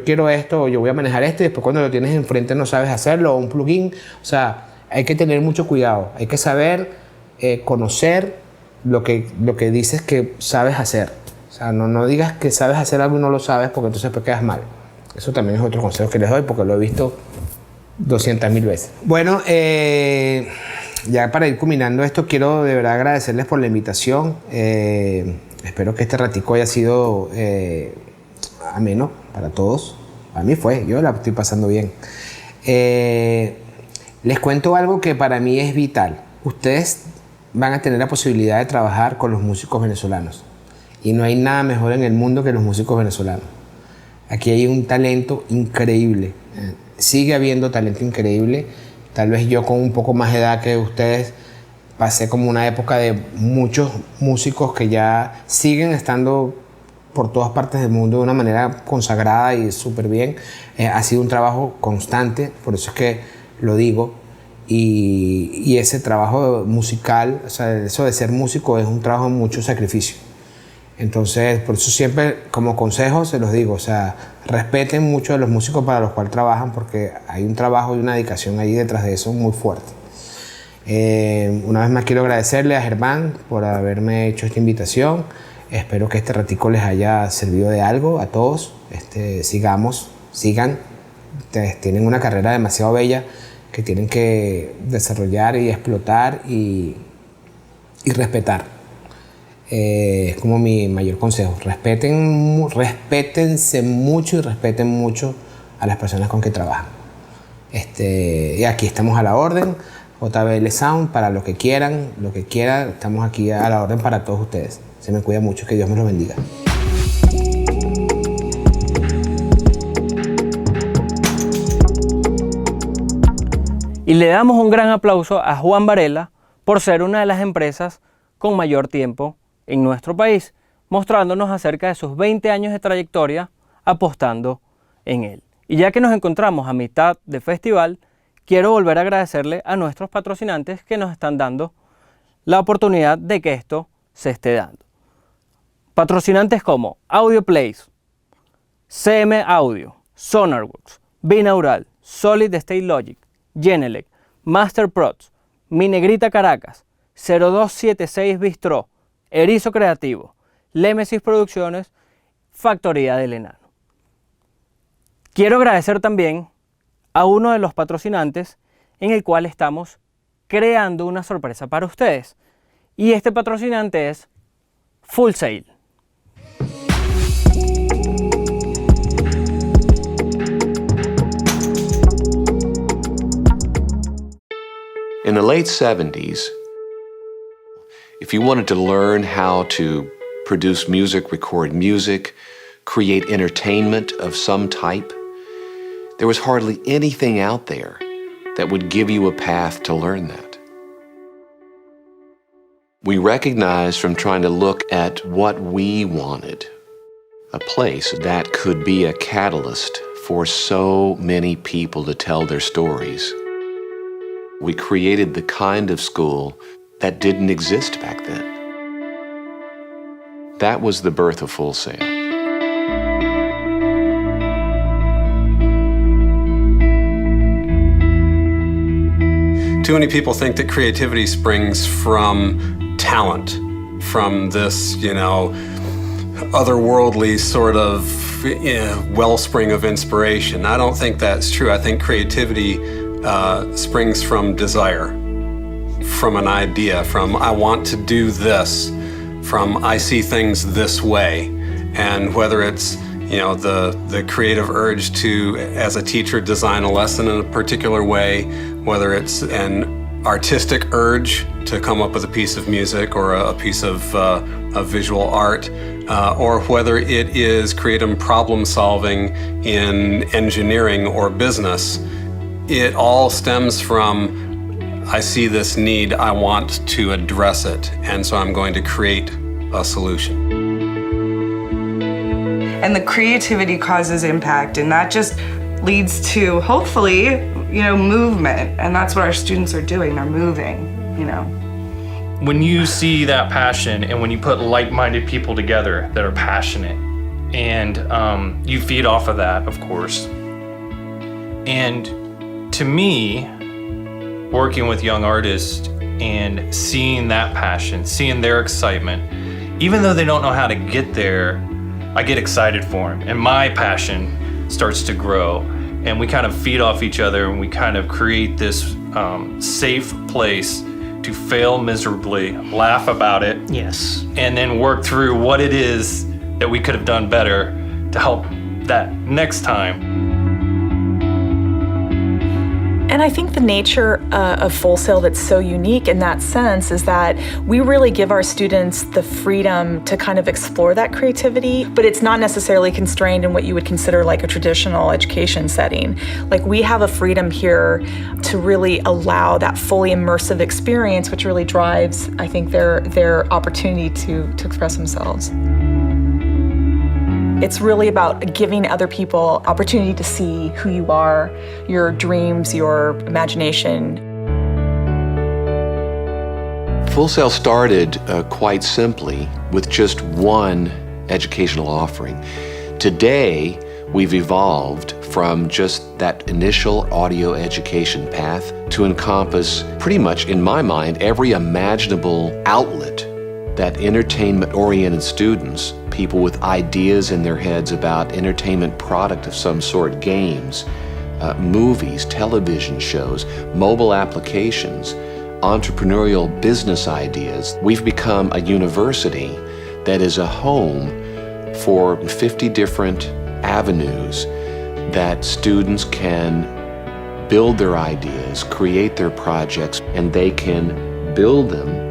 Speaker 6: quiero esto o yo voy a manejar esto y después cuando lo tienes enfrente no sabes hacerlo o un plugin. O sea, hay que tener mucho cuidado, hay que saber conocer lo que dices que sabes hacer. O sea, no digas que sabes hacer algo y no lo sabes porque entonces pues quedas mal. Eso también es otro consejo que les doy porque lo he visto 200.000 veces. Bueno, ya para ir culminando esto, quiero de verdad agradecerles por la invitación. Espero que este ratico haya sido ameno para todos. Para mí fue, yo la estoy pasando bien. Les cuento algo que para mí es vital. Ustedes van a tener la posibilidad de trabajar con los músicos venezolanos. Y no hay nada mejor en el mundo que los músicos venezolanos. Aquí hay un talento increíble. Sigue habiendo talento increíble. Tal vez yo con un poco más de edad que ustedes pasé como una época de muchos músicos que ya siguen estando por todas partes del mundo de una manera consagrada y súper bien. Ha sido un trabajo constante, por eso es que lo digo. Y ese trabajo musical, o sea, eso de ser músico es un trabajo de mucho sacrificio. Entonces, por eso siempre como consejo se los digo, o sea, respeten mucho a los músicos para los cuales trabajan porque hay un trabajo y una dedicación ahí detrás de eso muy fuerte. Una vez más quiero agradecerle a Germán por haberme hecho esta invitación. Espero que este ratico les haya servido de algo a todos. Sigan. Ustedes tienen una carrera demasiado bella que tienen que desarrollar y explotar y respetar. Es como mi mayor consejo. Respétense mucho y respeten mucho a las personas con que trabajan. Y aquí estamos a la orden. JBL Sound, para lo que quieran, estamos aquí a la orden para todos ustedes. Se me cuida mucho, que Dios me los bendiga.
Speaker 1: Y le damos un gran aplauso a Juan Varela por ser una de las empresas con mayor tiempo en nuestro país, mostrándonos acerca de sus 20 años de trayectoria apostando en él. Y ya que nos encontramos a mitad de festival, quiero volver a agradecerle a nuestros patrocinantes que nos están dando la oportunidad de que esto se esté dando. Patrocinantes como AudioPlace, CM Audio, Sonarworks, Binaural, Solid State Logic, Genelec, Masterprods, Mi Negrita Caracas, 0276 Bistro, Erizo Creativo, Lemesis Producciones, Factoría del Enano. Quiero agradecer también a uno de los patrocinantes en el cual estamos creando una sorpresa para ustedes. Y este patrocinante es Full Sail.
Speaker 7: In the late 70s, if you wanted to learn how to produce music, record music, create entertainment of some type, there was hardly anything out there that would give you a path to learn that. We recognized from trying to look at what we wanted, a place that could be a catalyst for so many people to tell their stories. We created the kind of school that didn't exist back then. That was the birth of Full Sail.
Speaker 8: Too many people think that creativity springs from talent, from this, otherworldly sort of wellspring of inspiration. I don't think that's true. I think creativity springs from desire, from an idea, from I want to do this, from I see things this way. And whether it's the creative urge to, as a teacher, design a lesson in a particular way, whether it's an artistic urge to come up with a piece of music or a piece of visual art, or whether it is creative problem solving in engineering or business, it all stems from I see this need, I want to address it, and so I'm going to create a solution.
Speaker 9: And the creativity causes impact, and that just leads to, hopefully, movement. And that's what our students are doing. They're moving,
Speaker 10: When you see that passion and when you put like-minded people together that are passionate, and you feed off of that, of course. And to me, working with young artists and seeing that passion, seeing their excitement, even though they don't know how to get there, I get excited for them, and my passion starts to grow, and we kind of feed off each other, and we kind of create this safe place to fail miserably, laugh about it,
Speaker 1: Yes.
Speaker 10: and then work through what it is that we could have done better to help that next time.
Speaker 11: And I think the nature of Full Sail that's so unique in that sense is that we really give our students the freedom to kind of explore that creativity, but it's not necessarily constrained in what you would consider like a traditional education setting. Like, we have a freedom here to really allow that fully immersive experience, which really drives, I think, their opportunity to express themselves. It's really about giving other people opportunity to see who you are, your dreams, your imagination.
Speaker 7: Full Sail started quite simply with just one educational offering. Today, we've evolved from just that initial audio education path to encompass pretty much, in my mind, every imaginable outlet that entertainment-oriented students, people with ideas in their heads about entertainment product of some sort, games, movies, television shows, mobile applications, entrepreneurial business ideas. We've become a university that is a home for 50 different avenues that students can build their ideas, create their projects, and they can build them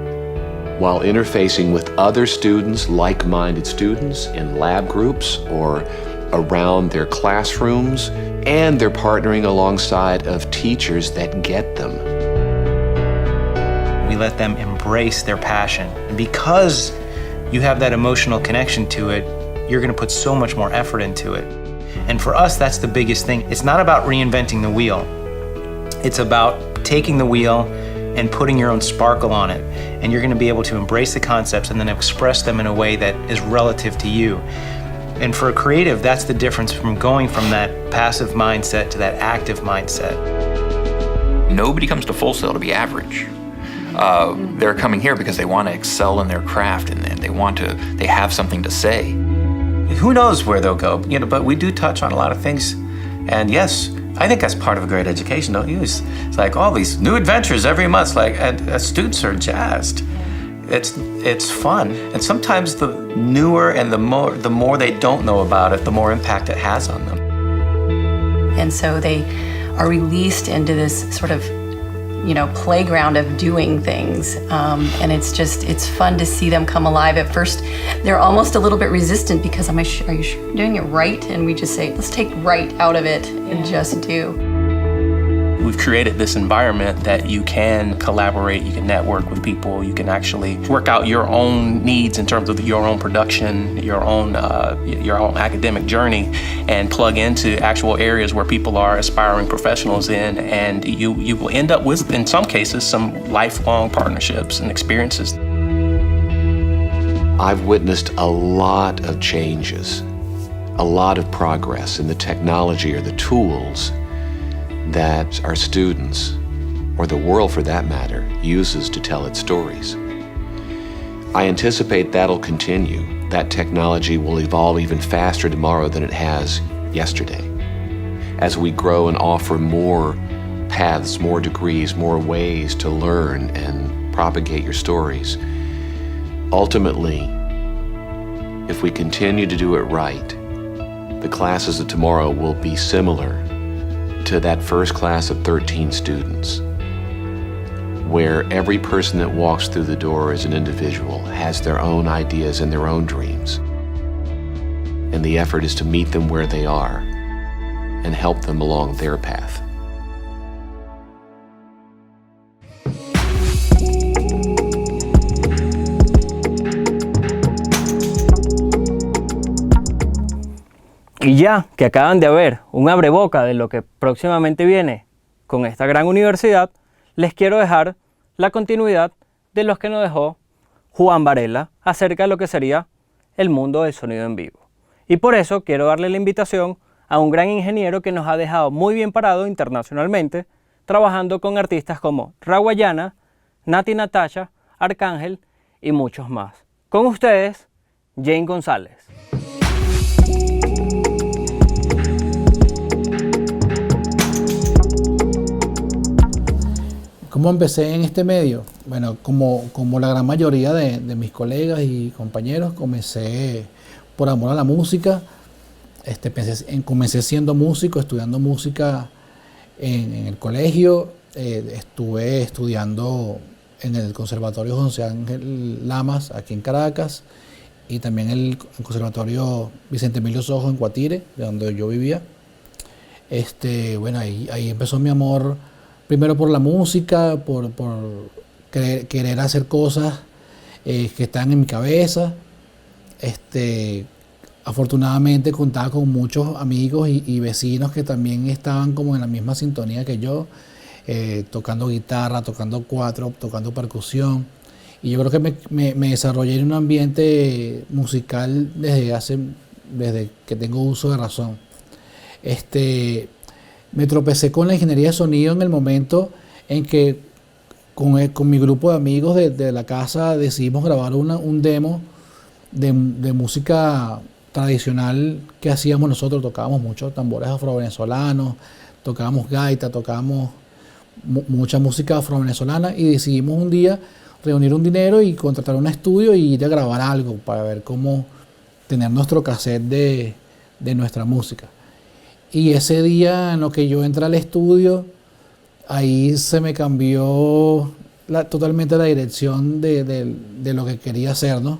Speaker 7: while interfacing with other students, like-minded students in lab groups or around their classrooms, and they're partnering alongside of teachers that get them.
Speaker 12: We let them embrace their passion. And because you have that emotional connection to it, you're gonna put so much more effort into it. And for us, that's the biggest thing. It's not about reinventing the wheel. It's about taking the wheel and putting your own sparkle on it. And you're gonna be able to embrace the concepts and then express them in a way that is relative to you. And for a creative, that's the difference from going from that passive mindset to that active mindset.
Speaker 13: Nobody comes to Full Sail to be average. They're coming here because they want to excel in their craft and they have something to say.
Speaker 12: Who knows where they'll go, but we do touch on a lot of things. And yes, I think that's part of a great education, don't you? It's like all these new adventures every month, and students are jazzed. It's fun. And sometimes the newer and the more they don't know about it, the more impact it has on them.
Speaker 14: And so they are released into this sort of playground of doing things. And it's fun to see them come alive. At first, they're almost a little bit resistant because are you sure you're doing it right? And we just say, let's take right out of it and just do.
Speaker 15: We've created this environment that you can collaborate, you can network with people, you can actually work out your own needs in terms of your own production, your own academic journey, and plug into actual areas where people are aspiring professionals in, and you will end up with, in some cases, some lifelong partnerships and experiences.
Speaker 7: I've witnessed a lot of changes, a lot of progress in the technology or the tools that our students, or the world for that matter, uses to tell its stories. I anticipate that'll continue. That technology will evolve even faster tomorrow than it has yesterday, as we grow and offer more paths, more degrees, more ways to learn and propagate your stories. Ultimately, if we continue to do it right, the classes of tomorrow will be similar to that first class of 13 students, where every person that walks through the door as an individual has their own ideas and their own dreams. And the effort is to meet them where they are and help them along their path.
Speaker 1: Y ya que acaban de ver un abreboca de lo que próximamente viene con esta gran universidad, les quiero dejar la continuidad de los que nos dejó Juan Varela acerca de lo que sería el mundo del sonido en vivo. Y por eso quiero darle la invitación a un gran ingeniero que nos ha dejado muy bien parado internacionalmente, trabajando con artistas como Rawayana, Nati Natasha, Arcángel y muchos más. Con ustedes, Jane González.
Speaker 16: ¿Cómo empecé en este medio? Bueno, como la gran mayoría de mis colegas y compañeros, comencé por amor a la música. Comencé siendo músico, estudiando música en el colegio. Estuve estudiando en el Conservatorio José Ángel Lamas, aquí en Caracas, y también el Conservatorio Vicente Emilio Sojo en Guatire, de donde yo vivía. Bueno, ahí empezó mi amor, primero por la música, por querer hacer cosas que están en mi cabeza. Afortunadamente contaba con muchos amigos y vecinos que también estaban como en la misma sintonía que yo, tocando guitarra, tocando cuatro, tocando percusión. Y yo creo que me desarrollé en un ambiente musical desde que tengo uso de razón. Me tropecé con la ingeniería de sonido en el momento en que con mi grupo de amigos de la casa decidimos grabar un demo de música tradicional que hacíamos nosotros. Tocábamos muchos tambores afrovenezolanos, tocábamos gaita, tocábamos mucha música afrovenezolana, y decidimos un día reunir un dinero y contratar un estudio y ir a grabar algo para ver cómo tener nuestro cassette de nuestra música. Y ese día en lo que yo entré al estudio, ahí se me cambió totalmente la dirección de lo que quería hacer, ¿no?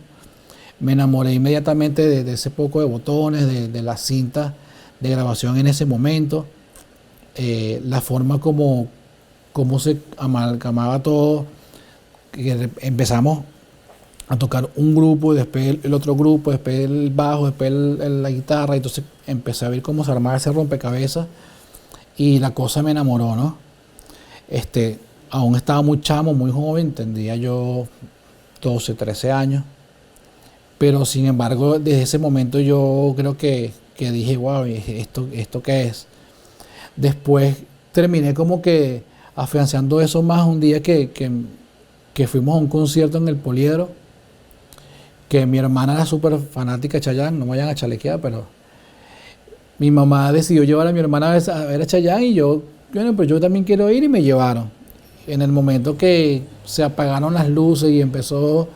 Speaker 16: Me enamoré inmediatamente de ese poco de botones, de la cinta de grabación en ese momento, la forma como se amalgamaba todo, que empezamos a tocar un grupo, después el otro grupo, después el bajo, después la guitarra. Entonces empecé a ver cómo se armaba ese rompecabezas y la cosa me enamoró, ¿no? Aún estaba muy chamo, muy joven, tendría yo 12, 13 años, pero sin embargo desde ese momento yo creo que dije, wow, ¿esto qué es? Después terminé como que afianzando eso más un día que fuimos a un concierto en el Poliedro, que mi hermana era súper fanática de Chayanne, no me vayan a chalequear, pero mi mamá decidió llevar a mi hermana a ver a Chayanne, y bueno, pues yo también quiero ir, y me llevaron. En el momento que se apagaron las luces y empezó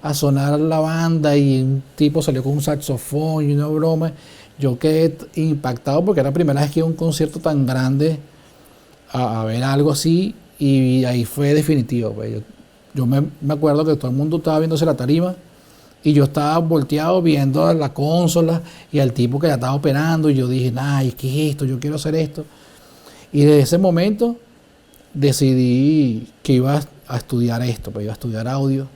Speaker 16: a sonar la banda y un tipo salió con un saxofón y una broma, yo quedé impactado porque era la primera vez que iba a un concierto tan grande a ver algo así, y ahí fue definitivo. Pues yo me acuerdo que todo el mundo estaba viéndose la tarima y yo estaba volteado viendo la consola y al tipo que la estaba operando, y yo dije, ay, ¿qué es esto? Yo quiero hacer esto. Y desde ese momento decidí que iba a estudiar esto, pues iba a estudiar audio.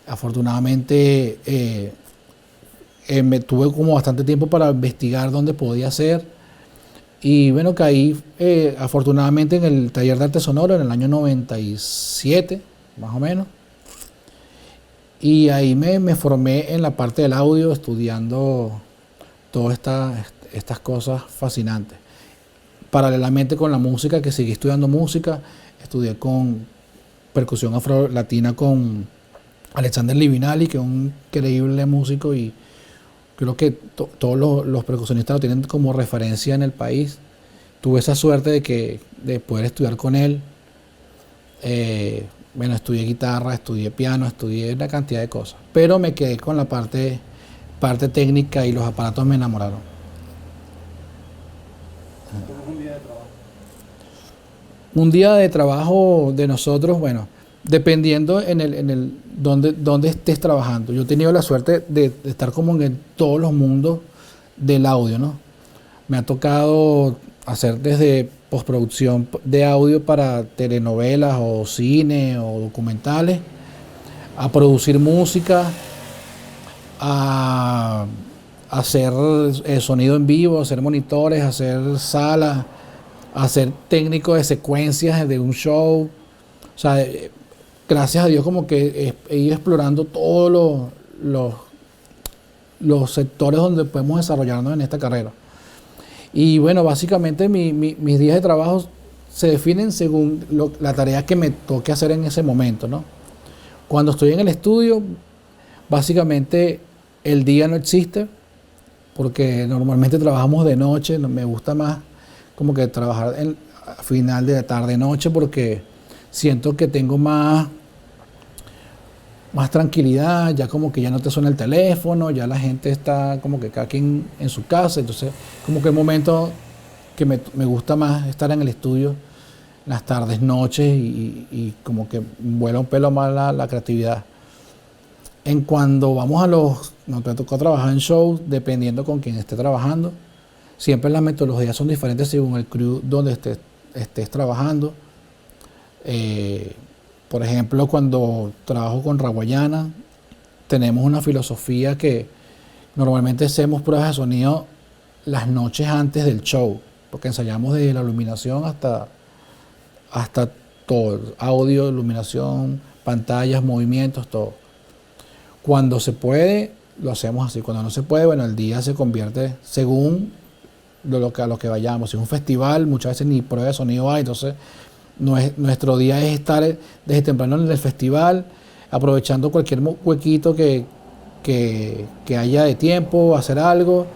Speaker 16: Afortunadamente me tuve como bastante tiempo para investigar dónde podía hacer, y bueno, caí afortunadamente en el taller de arte sonoro en el año 97, más o menos, y ahí me formé en la parte del audio, estudiando todas estas cosas fascinantes. Paralelamente con la música, que seguí estudiando música, estudié con percusión afro-latina con Alexander Livinali, que es un increíble músico, y creo que todos los percusionistas lo tienen como referencia en el país. Tuve esa suerte de poder estudiar con él. Bueno, estudié guitarra, estudié piano, estudié una cantidad de cosas, pero me quedé con la parte técnica, y los aparatos me enamoraron. Un día de trabajo de nosotros, bueno, dependiendo en donde estés trabajando. Yo he tenido la suerte de estar como en todos los mundos del audio, ¿no? Me ha tocado hacer desde postproducción de audio para telenovelas o cine o documentales, a producir música, a hacer sonido en vivo, hacer monitores, hacer salas, hacer técnico de secuencias de un show. O sea, gracias a Dios como que he ido explorando todos los sectores donde podemos desarrollarnos en esta carrera. Y bueno, básicamente mis días de trabajo se definen según la tarea que me toque hacer en ese momento, ¿no? Cuando estoy en el estudio, básicamente el día no existe, porque normalmente trabajamos de noche. Me gusta más como que trabajar a final de la tarde-noche, porque siento que tengo más tranquilidad, ya como que ya no te suena el teléfono, ya la gente está como que cada quien en su casa, entonces como que el momento que me gusta más estar en el estudio, las tardes, noches, y como que vuela un pelo más la creatividad. En cuando vamos nos tocó trabajar en shows, dependiendo con quién esté trabajando, siempre las metodologías son diferentes según el crew donde estés trabajando. Por ejemplo, cuando trabajo con Raguayana, tenemos una filosofía que normalmente hacemos pruebas de sonido las noches antes del show, porque ensayamos desde la iluminación hasta todo, audio, iluminación, pantallas, movimientos, todo. Cuando se puede, lo hacemos así. Cuando no se puede, bueno, el día se convierte según a lo que vayamos. Si es un festival, muchas veces ni prueba de sonido hay, entonces nuestro día es estar desde temprano en el festival, aprovechando cualquier huequito que haya de tiempo, hacer algo,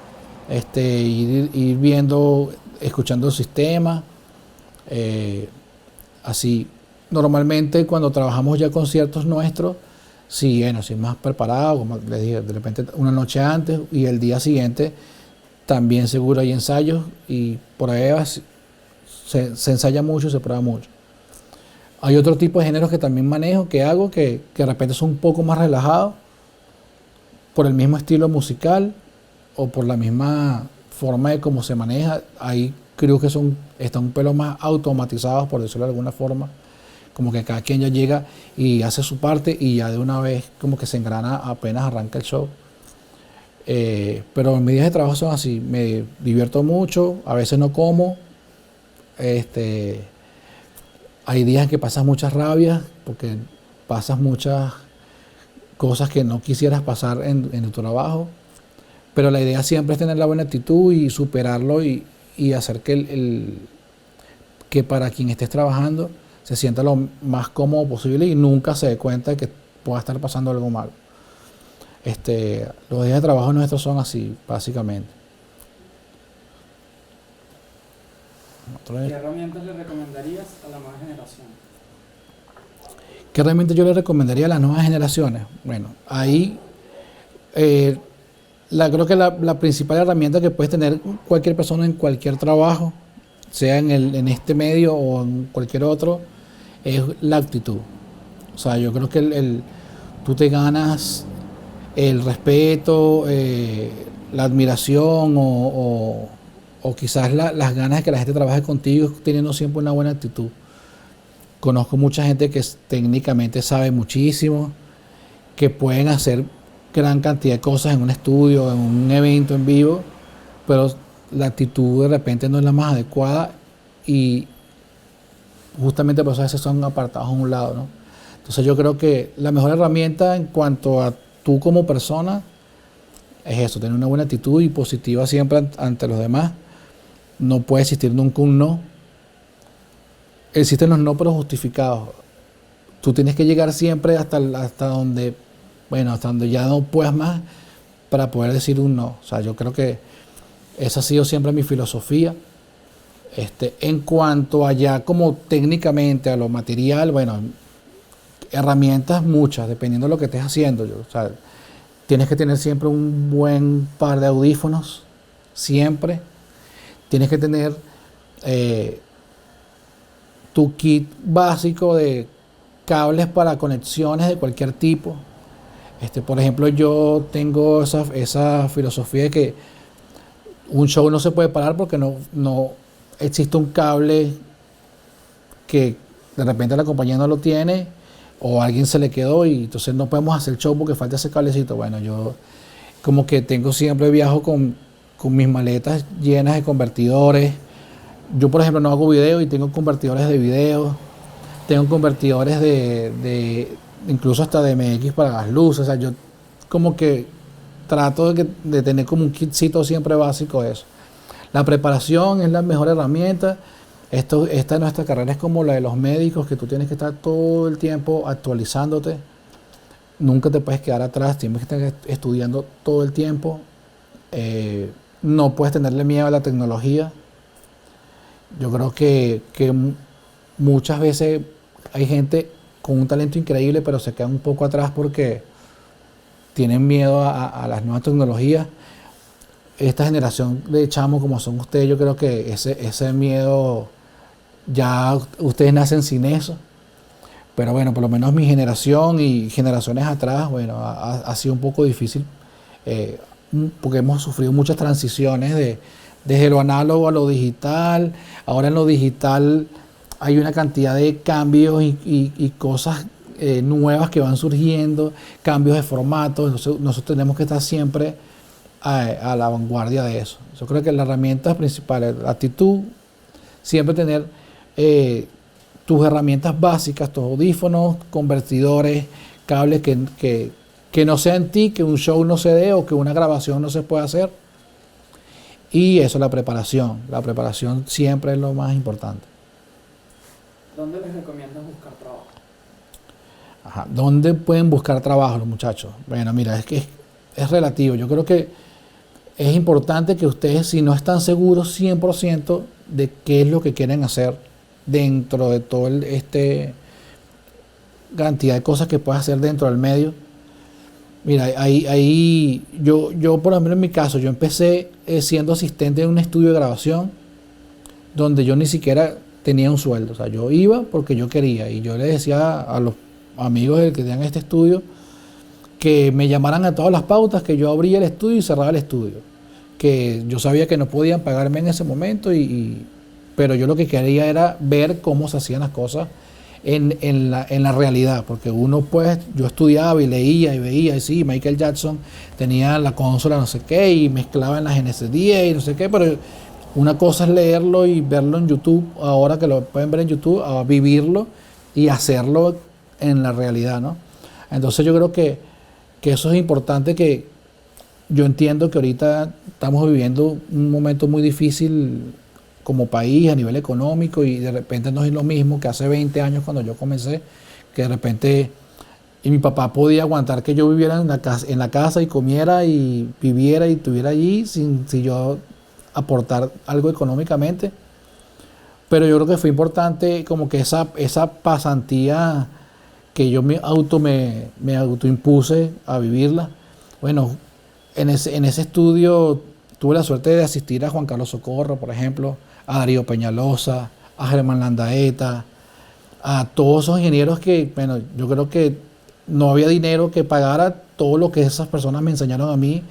Speaker 16: ir viendo, escuchando el sistema. Así, normalmente cuando trabajamos ya conciertos nuestros, sí, bueno, sí, más preparado, como les dije, de repente una noche antes, y el día siguiente también seguro hay ensayos y pruebas. Se ensaya mucho y se prueba mucho. Hay otro tipo de géneros que también manejo, que hago, que de repente son un poco más relajados, por el mismo estilo musical o por la misma forma de cómo se maneja. Hay crews que están un pelo más automatizados, por decirlo de alguna forma, como que cada quien ya llega y hace su parte y ya de una vez como que se engrana apenas arranca el show. Pero mis días de trabajo son así, me divierto mucho, a veces no como. Hay días que pasas muchas rabias porque pasas muchas cosas que no quisieras pasar en tu trabajo, pero la idea siempre es tener la buena actitud y superarlo y hacer que para quien estés trabajando se sienta lo más cómodo posible y nunca se dé cuenta de que pueda estar pasando algo malo. Los días de trabajo nuestros son así, básicamente.
Speaker 17: ¿Qué herramientas le recomendarías a la nueva generación?
Speaker 16: ¿Qué herramientas yo le recomendaría a las nuevas generaciones? Bueno, ahí creo que la principal herramienta que puede tener cualquier persona en cualquier trabajo, sea en este medio o en cualquier otro, es la actitud. O sea, yo creo que tú te ganas el respeto, la admiración o quizás las ganas de que la gente trabaje contigo teniendo siempre una buena actitud. Conozco mucha gente que técnicamente sabe muchísimo, que pueden hacer gran cantidad de cosas en un estudio, en un evento en vivo, pero la actitud de repente no es la más adecuada y justamente por eso a veces son apartados a un lado, ¿no? Entonces yo creo que la mejor herramienta en cuanto a tú como persona es eso, tener una buena actitud y positiva siempre ante los demás. No puede existir nunca un no. Existen los no pero justificados. Tú tienes que llegar siempre hasta donde ya no puedas más para poder decir un no. O sea, yo creo que esa ha sido siempre mi filosofía. En cuanto allá como técnicamente a lo material, bueno, herramientas muchas, dependiendo de lo que estés haciendo. O sea, tienes que tener siempre un buen par de audífonos, siempre. Tienes que tener tu kit básico de cables para conexiones de cualquier tipo. Por ejemplo, yo tengo esa filosofía de que un show no se puede parar porque no existe un cable que de repente la compañía no lo tiene o a alguien se le quedó y entonces no podemos hacer show porque falta ese cablecito. Bueno, yo como que siempre viajo con mis maletas llenas de convertidores. Yo, por ejemplo, no hago video y tengo convertidores de video, tengo convertidores incluso hasta de MX para las luces. O sea, yo como que trato de tener como un kitcito siempre básico de eso. La preparación es la mejor herramienta. Esta nuestra carrera es como la de los médicos, que tú tienes que estar todo el tiempo actualizándote. Nunca te puedes quedar atrás, tienes que estar estudiando todo el tiempo. No puedes tenerle miedo a la tecnología. Yo creo que muchas veces hay gente con un talento increíble, pero se quedan un poco atrás porque tienen miedo a las nuevas tecnologías. Esta generación de chamos como son ustedes, yo creo que ese miedo, ya ustedes nacen sin eso. Pero bueno, por lo menos mi generación y generaciones atrás, bueno, ha sido un poco difícil porque hemos sufrido muchas transiciones desde lo análogo a lo digital. Ahora en lo digital hay una cantidad de cambios y cosas nuevas que van surgiendo, cambios de formatos. Entonces nosotros tenemos que estar siempre a la vanguardia de eso. Yo creo que las herramientas principales, la actitud, siempre tener tus herramientas básicas, tus audífonos, convertidores, cables que no sea en ti, que un show no se dé o que una grabación no se pueda hacer. Y eso, la preparación. La preparación siempre es lo más importante.
Speaker 17: ¿Dónde les recomiendas buscar trabajo?
Speaker 16: Ajá. ¿Dónde pueden buscar trabajo los muchachos? Bueno, mira, es que es relativo. Yo creo que es importante que ustedes, si no están seguros 100% de qué es lo que quieren hacer dentro de todo cantidad de cosas que puedes hacer dentro del medio. Mira, ahí yo por ejemplo en mi caso, yo empecé siendo asistente en un estudio de grabación donde yo ni siquiera tenía un sueldo. O sea, yo iba porque yo quería y yo le decía a los amigos que tenían este estudio que me llamaran a todas las pautas, que yo abría el estudio y cerraba el estudio. Que yo sabía que no podían pagarme en ese momento, pero yo lo que quería era ver cómo se hacían las cosas en la realidad, porque uno pues, yo estudiaba y leía y veía, y sí, Michael Jackson tenía la consola no sé qué, y mezclaba en las Genesis 10 y no sé qué, pero una cosa es leerlo y verlo en YouTube, ahora que lo pueden ver en YouTube, a vivirlo y hacerlo en la realidad, ¿no? Entonces yo creo que eso es importante, que yo entiendo que ahorita estamos viviendo un momento muy difícil como país a nivel económico, y de repente no es lo mismo que hace 20 años cuando yo comencé, que de repente mi papá podía aguantar que yo viviera en la casa y comiera y viviera y estuviera allí sin yo aportar algo económicamente. Pero yo creo que fue importante como que esa pasantía que yo me autoimpuse a vivirla. Bueno, en ese estudio tuve la suerte de asistir a Juan Carlos Socorro, por ejemplo, a Darío Peñalosa, a Germán Landaeta, a todos esos ingenieros que, bueno, yo creo que no había dinero que pagara todo lo que esas personas me enseñaron a mí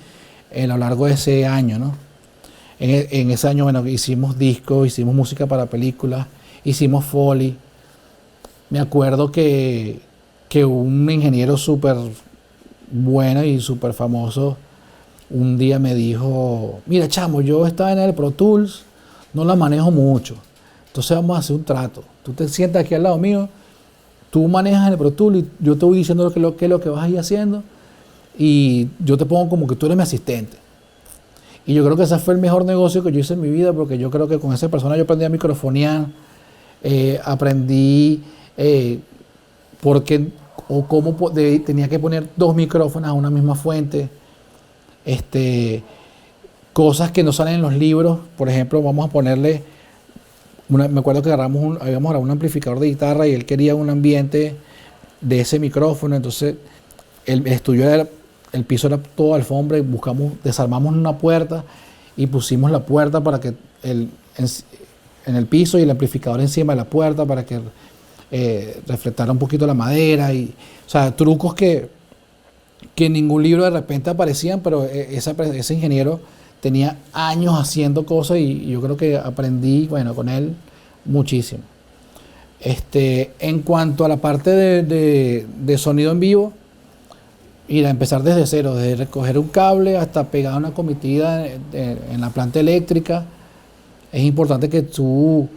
Speaker 16: a lo largo de ese año, ¿no? En ese año, bueno, hicimos discos, hicimos música para películas, hicimos foley. Me acuerdo que un ingeniero súper bueno y súper famoso un día me dijo: mira, chamo, yo estaba en el Pro Tools, no la manejo mucho, entonces vamos a hacer un trato. Tú te sientas aquí al lado mío, tú manejas el Pro Tools y yo te voy diciendo qué es lo que vas a ir haciendo, y yo te pongo como que tú eres mi asistente. Y yo creo que ese fue el mejor negocio que yo hice en mi vida, porque yo creo que con esa persona yo aprendí a microfonear, aprendí cómo tenía que poner 2 micrófonos a una misma fuente. Cosas que no salen en los libros. Por ejemplo, vamos a ponerle me acuerdo que habíamos grabado un amplificador de guitarra y él quería un ambiente de ese micrófono. Entonces el estudio el piso era todo alfombra, y desarmamos una puerta y pusimos la puerta para que en el piso, y el amplificador encima de la puerta para que reflectara un poquito la madera. O sea, trucos que en ningún libro de repente aparecían, pero ese ingeniero tenía años haciendo cosas, y yo creo que aprendí, bueno, con él muchísimo. En cuanto a la parte de sonido en vivo, ir a empezar desde cero, desde recoger un cable hasta pegar una comitida en la planta eléctrica. Es importante que tú,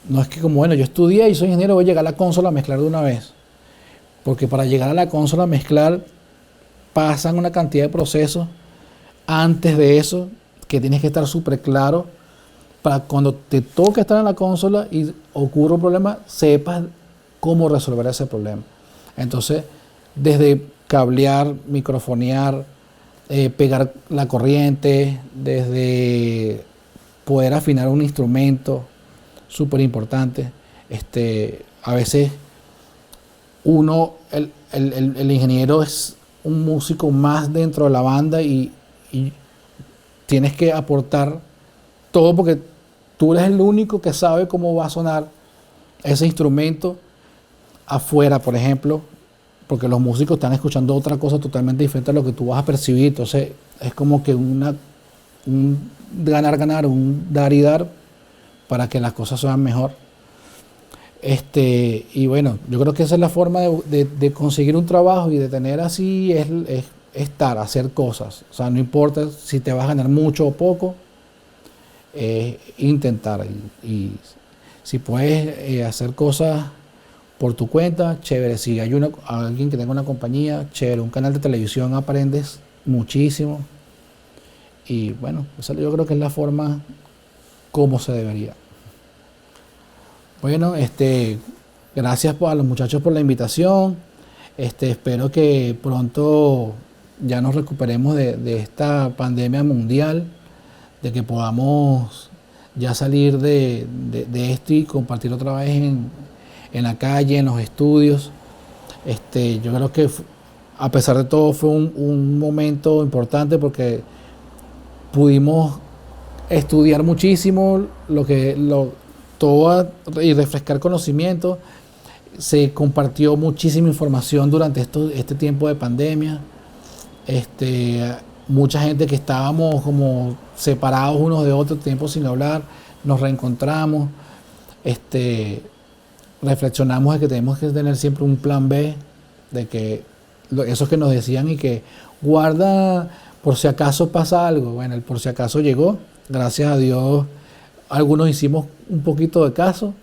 Speaker 16: no es que como, bueno, yo estudié y soy ingeniero, voy a llegar a la consola a mezclar de una vez. Porque para llegar a la consola a mezclar pasan una cantidad de procesos antes de eso que tienes que estar súper claro para cuando te toque estar en la consola y ocurra un problema, sepas cómo resolver ese problema. Entonces, desde cablear, microfonear, pegar la corriente, desde poder afinar un instrumento, súper importante. A veces el ingeniero es un músico más dentro de la banda y tienes que aportar todo porque tú eres el único que sabe cómo va a sonar ese instrumento afuera, por ejemplo, porque los músicos están escuchando otra cosa totalmente diferente a lo que tú vas a percibir. Entonces es como que un ganar-ganar, un dar y dar para que las cosas sean mejor. Y bueno, yo creo que esa es la forma de conseguir un trabajo y de tener así, es estar, hacer cosas. O sea, no importa si te vas a ganar mucho o poco, intentar. Y si puedes hacer cosas por tu cuenta, chévere. Si hay alguien que tenga una compañía, chévere. Un canal de televisión, aprendes muchísimo. Y bueno, esa yo creo que es la forma como se debería. Bueno, gracias a los muchachos por la invitación. Espero que pronto ya nos recuperemos de esta pandemia mundial, de que podamos ya salir de esto y compartir otra vez en la calle, en los estudios. Yo creo que a pesar de todo fue un momento importante porque pudimos estudiar muchísimo y refrescar conocimientos. Se compartió muchísima información durante este tiempo de pandemia. Mucha gente que estábamos como separados unos de otros, tiempo sin hablar, nos reencontramos. Reflexionamos de que tenemos que tener siempre un plan B, de que esos que nos decían y que guarda por si acaso pasa algo. Bueno, el por si acaso llegó, gracias a Dios. Algunos hicimos un poquito de caso,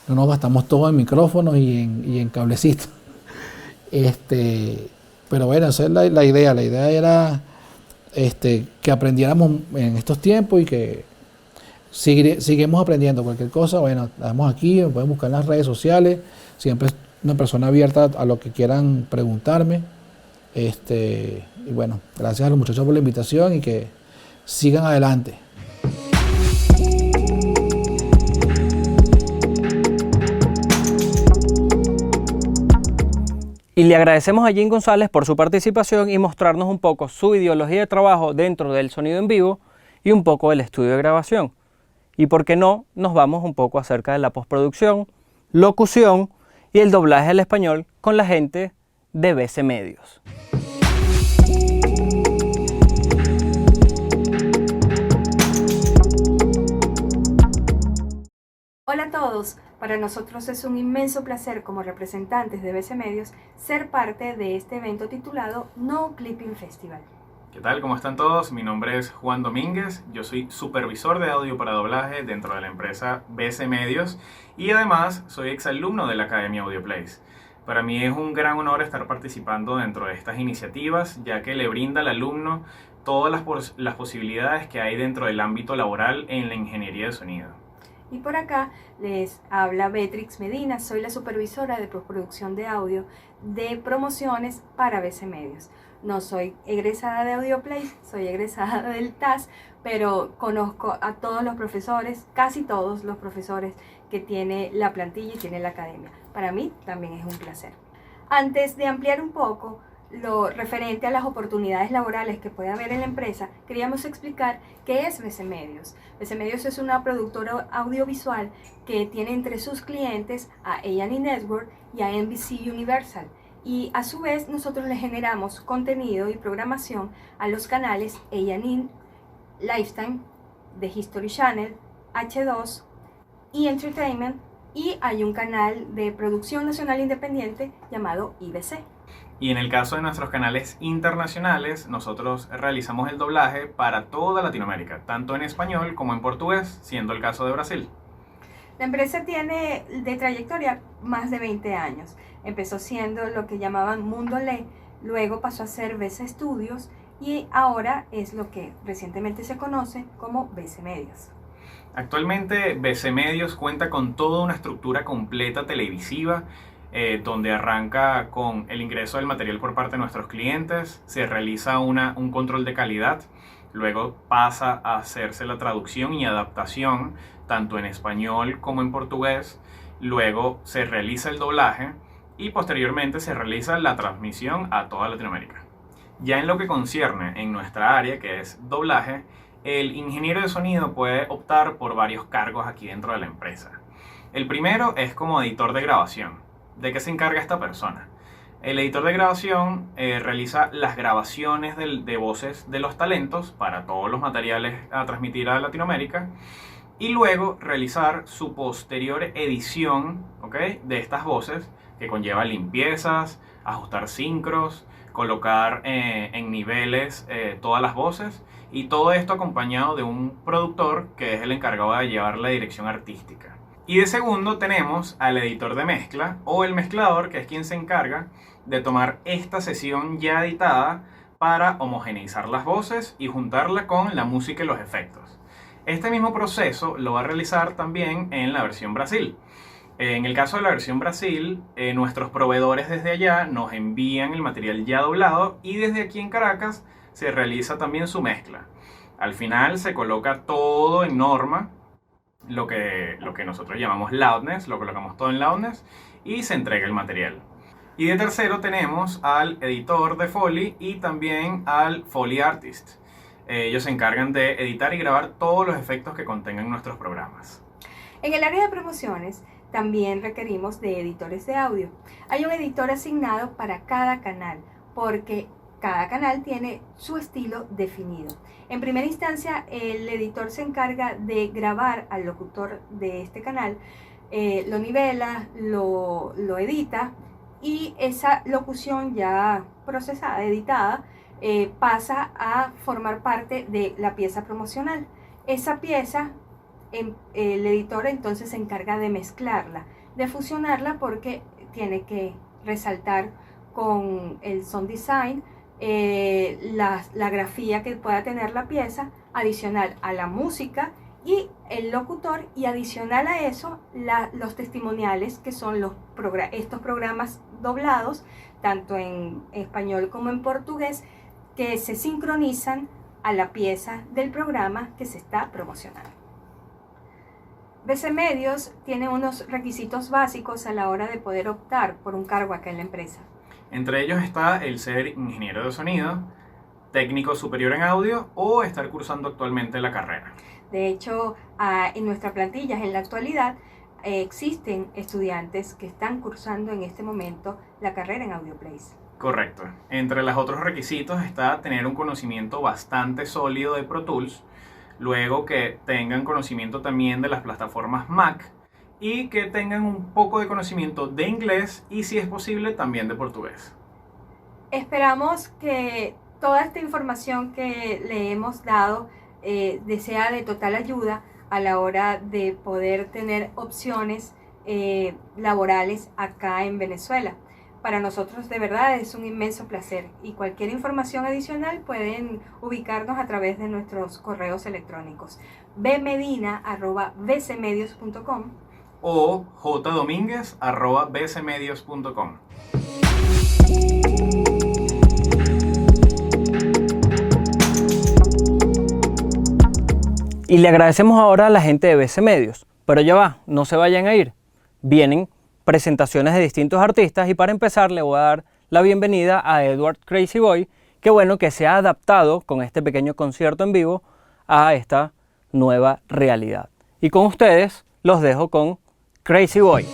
Speaker 16: no nos gastamos todo en micrófonos y en cablecitos. Pero bueno, esa es la idea. La idea era que aprendiéramos en estos tiempos y que seguimos aprendiendo cualquier cosa. Bueno, estamos aquí, me pueden buscar en las redes sociales. Siempre es una persona abierta a lo que quieran preguntarme. Y bueno, gracias a los muchachos por la invitación y que sigan adelante.
Speaker 1: Y le agradecemos a Jim González por su participación y mostrarnos un poco su ideología de trabajo dentro del sonido en vivo y un poco del estudio de grabación. Y por qué no, nos vamos un poco acerca de la postproducción, locución y el doblaje al español con la gente de BC Medios.
Speaker 18: Hola a todos, para nosotros es un inmenso placer como representantes de BC Medios ser parte de este evento titulado No Clipping Festival.
Speaker 19: ¿Qué tal? ¿Cómo están todos? Mi nombre es Juan Domínguez, yo soy supervisor de audio para doblaje dentro de la empresa BC Medios y además soy exalumno de la Academia AudioPlace. Para mí es un gran honor estar participando dentro de estas iniciativas, ya que le brinda al alumno todas las posibilidades que hay dentro del ámbito laboral en la ingeniería de sonido.
Speaker 18: Y por acá les habla Beatrix Medina, soy la supervisora de postproducción de audio de promociones para BC Medios. No soy egresada de AudioPlace, soy egresada del TAS, pero conozco a todos los profesores, casi todos los profesores que tiene la plantilla y tiene la academia. Para mí también es un placer. Antes de ampliar un poco lo referente a las oportunidades laborales que puede haber en la empresa, queríamos explicar qué es BC Medios. BC Medios es una productora audiovisual que tiene entre sus clientes a A&E Network y a NBC Universal. Y a su vez nosotros le generamos contenido y programación a los canales A&E Lifetime, The History Channel, H2 y Entertainment, y hay un canal de producción nacional independiente llamado IBC.
Speaker 19: Y en el caso de nuestros canales internacionales, nosotros realizamos el doblaje para toda Latinoamérica, tanto en español como en portugués, siendo el caso de Brasil.
Speaker 18: La empresa tiene de trayectoria más de 20 años. Empezó siendo lo que llamaban Mundo Le, luego pasó a ser BC Studios y ahora es lo que recientemente se conoce como BC Medios.
Speaker 19: Actualmente BC Medios cuenta con toda una estructura completa televisiva, donde arranca con el ingreso del material por parte de nuestros clientes, se realiza un control de calidad, luego pasa a hacerse la traducción y adaptación tanto en español como en portugués, luego se realiza el doblaje y posteriormente se realiza la transmisión a toda Latinoamérica. Ya en lo que concierne en nuestra área, que es doblaje, el ingeniero de sonido puede optar por varios cargos aquí dentro de la empresa. El primero es como editor de grabación. ¿De qué se encarga esta persona? El editor de grabación realiza las grabaciones de voces de los talentos para todos los materiales a transmitir a Latinoamérica y luego realizar su posterior edición, ¿ok?, de estas voces, que conlleva limpiezas, ajustar sincros, colocar en niveles todas las voces, y todo esto acompañado de un productor que es el encargado de llevar la dirección artística. Y de segundo tenemos al editor de mezcla o el mezclador, que es quien se encarga de tomar esta sesión ya editada para homogeneizar las voces y juntarla con la música y los efectos. Este mismo proceso lo va a realizar también en la versión Brasil. En el caso de la versión Brasil, nuestros proveedores desde allá nos envían el material ya doblado y desde aquí en Caracas se realiza también su mezcla. Al final se coloca todo en norma, lo que nosotros llamamos loudness, lo colocamos todo en loudness y se entrega el material. Y de tercero tenemos al editor de Foley y también al Foley Artist. Ellos se encargan de editar y grabar todos los efectos que contengan nuestros programas.
Speaker 18: En el área de promociones también requerimos de editores de audio. Hay un editor asignado para cada canal porque cada canal tiene su estilo definido. En primera instancia, el editor se encarga de grabar al locutor de este canal, lo nivela, lo edita y esa locución ya procesada, editada, pasa a formar parte de la pieza promocional. Esa pieza, el editor entonces se encarga de mezclarla, de fusionarla porque tiene que resaltar con el sound design la grafía que pueda tener la pieza, adicional a la música y el locutor, y adicional a eso los testimoniales, que son estos programas doblados tanto en español como en portugués, que se sincronizan a la pieza del programa que se está promocionando. BC Medios tiene unos requisitos básicos a la hora de poder optar por un cargo acá en la empresa.
Speaker 19: Entre ellos está el ser ingeniero de sonido, técnico superior en audio o estar cursando actualmente la carrera.
Speaker 18: De hecho, en nuestra plantilla en la actualidad existen estudiantes que están cursando en este momento la carrera en AudioPlace.
Speaker 19: Correcto. Entre los otros requisitos está tener un conocimiento bastante sólido de Pro Tools, luego que tengan conocimiento también de las plataformas Mac y que tengan un poco de conocimiento de inglés y, si es posible, también de portugués.
Speaker 18: Esperamos que toda esta información que le hemos dado sea de total ayuda a la hora de poder tener opciones laborales acá en Venezuela. Para nosotros de verdad es un inmenso placer, y cualquier información adicional pueden ubicarnos a través de nuestros correos electrónicos bmedina@bcmedios.com
Speaker 19: o jdominguez@bcmedios.com.
Speaker 1: Y le agradecemos ahora a la gente de BC Medios, pero ya va, no se vayan a ir. Vienen presentaciones de distintos artistas y para empezar le voy a dar la bienvenida a Edward Crazy Boy. Qué bueno que se ha adaptado con este pequeño concierto en vivo a esta nueva realidad. Y con ustedes los dejo con Crazy Boy.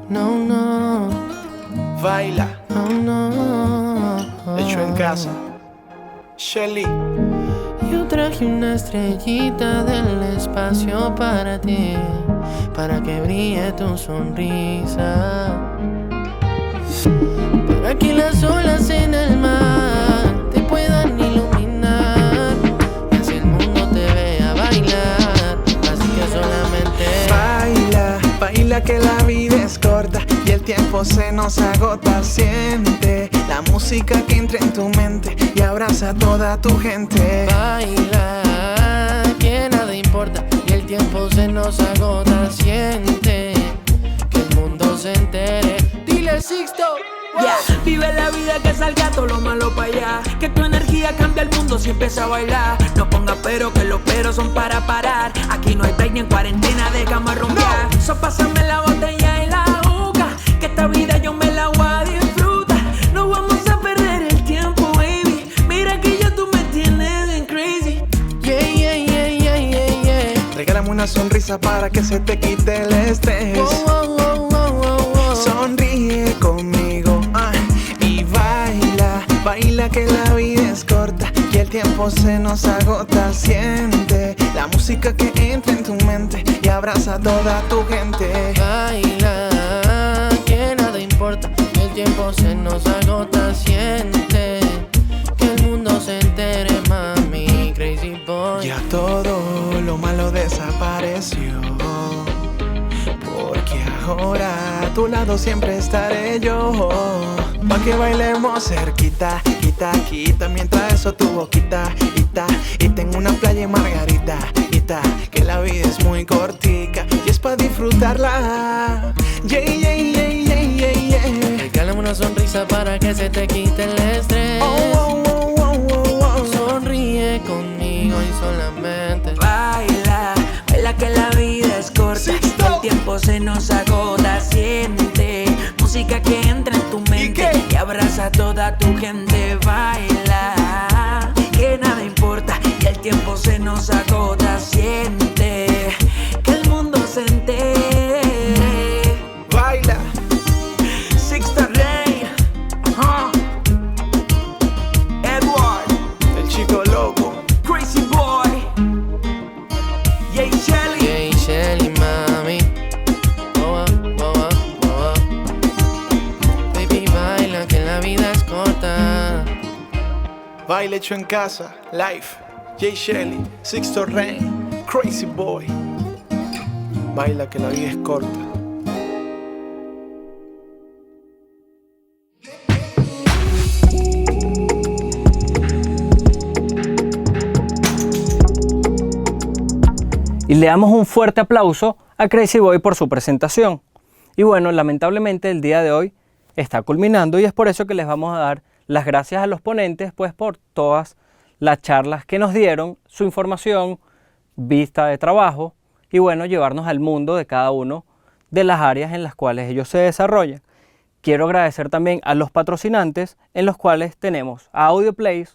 Speaker 20: No, no, baila, no, hecho en casa. Shelly. Y otra estrellita del espacio para ti, para que brille tu sonrisa, para que las olas en el mar te puedan iluminar, y así el mundo te vea bailar, así que solamente
Speaker 21: baila, baila que la vida es corta y el tiempo se nos agota. Siente la música que entra en tu mente y abraza a toda tu gente.
Speaker 20: baila, que nada importa y el tiempo se nos agota. Siente que el mundo se entere. Dile Sixto.
Speaker 22: Yeah. Vive la vida, que salga todo lo malo para allá, que tu energía cambia el mundo si empieza a bailar. No ponga pero, que los peros son para parar. Aquí no hay break ni en cuarentena, déjame rumbear. No. So pásame la botella y la juca, que esta vida yo me la voy a disfrutar. No vamos a perder el tiempo, baby. Mira que ya tú me tienes bien crazy.
Speaker 21: Yeah, yeah, yeah, yeah, yeah, yeah. Regálame una sonrisa para que se te quite el estrés. Sonríe conmigo y baila, baila que la vida es corta y el tiempo se nos agota. Siente la música que entra en tu mente y abraza a toda tu gente.
Speaker 20: Baila, que nada importa, el tiempo se nos agota. Siente que el mundo se entere, mami, crazy boy.
Speaker 21: Ya todo lo malo desapareció, porque ahora a tu lado siempre estaré yo. Pa' que bailemos cerquita, quita, quita, mientras eso tu boquita, y tengo una playa en Margarita, que la vida es muy cortica y es pa' disfrutarla. Yeah, yeah, yeah, yeah, yeah, yeah.
Speaker 20: Regálame una sonrisa para que se te quite el estrés. Sonríe conmigo y solamente
Speaker 22: baila, baila que la vida es corta, el tiempo se nos agota. Siente música que entra en tu mente y abraza a toda tu gente. Baila, que nada importa y el tiempo se nos agota. Siente que el mundo se entere.
Speaker 21: Baila
Speaker 22: Sixto Rey, Edward,
Speaker 21: el chico loco,
Speaker 22: Crazy Boy, Jay Shelly.
Speaker 20: Jay Shelly, mami. Boa, boa, boa. Baby, baila que la vida es corta.
Speaker 21: baile hecho en casa, live. Jay Shelly, Sixto Rain, Crazy Boy. Baila que la vida es corta.
Speaker 1: Y le damos un fuerte aplauso a Crazy Boy por su presentación. Y bueno, lamentablemente el día de hoy está culminando y es por eso que les vamos a dar las gracias a los ponentes, pues por todas las charlas que nos dieron, su información, vista de trabajo y bueno, llevarnos al mundo de cada uno de las áreas en las cuales ellos se desarrollan. Quiero agradecer también a los patrocinantes, en los cuales tenemos a AudioPlace,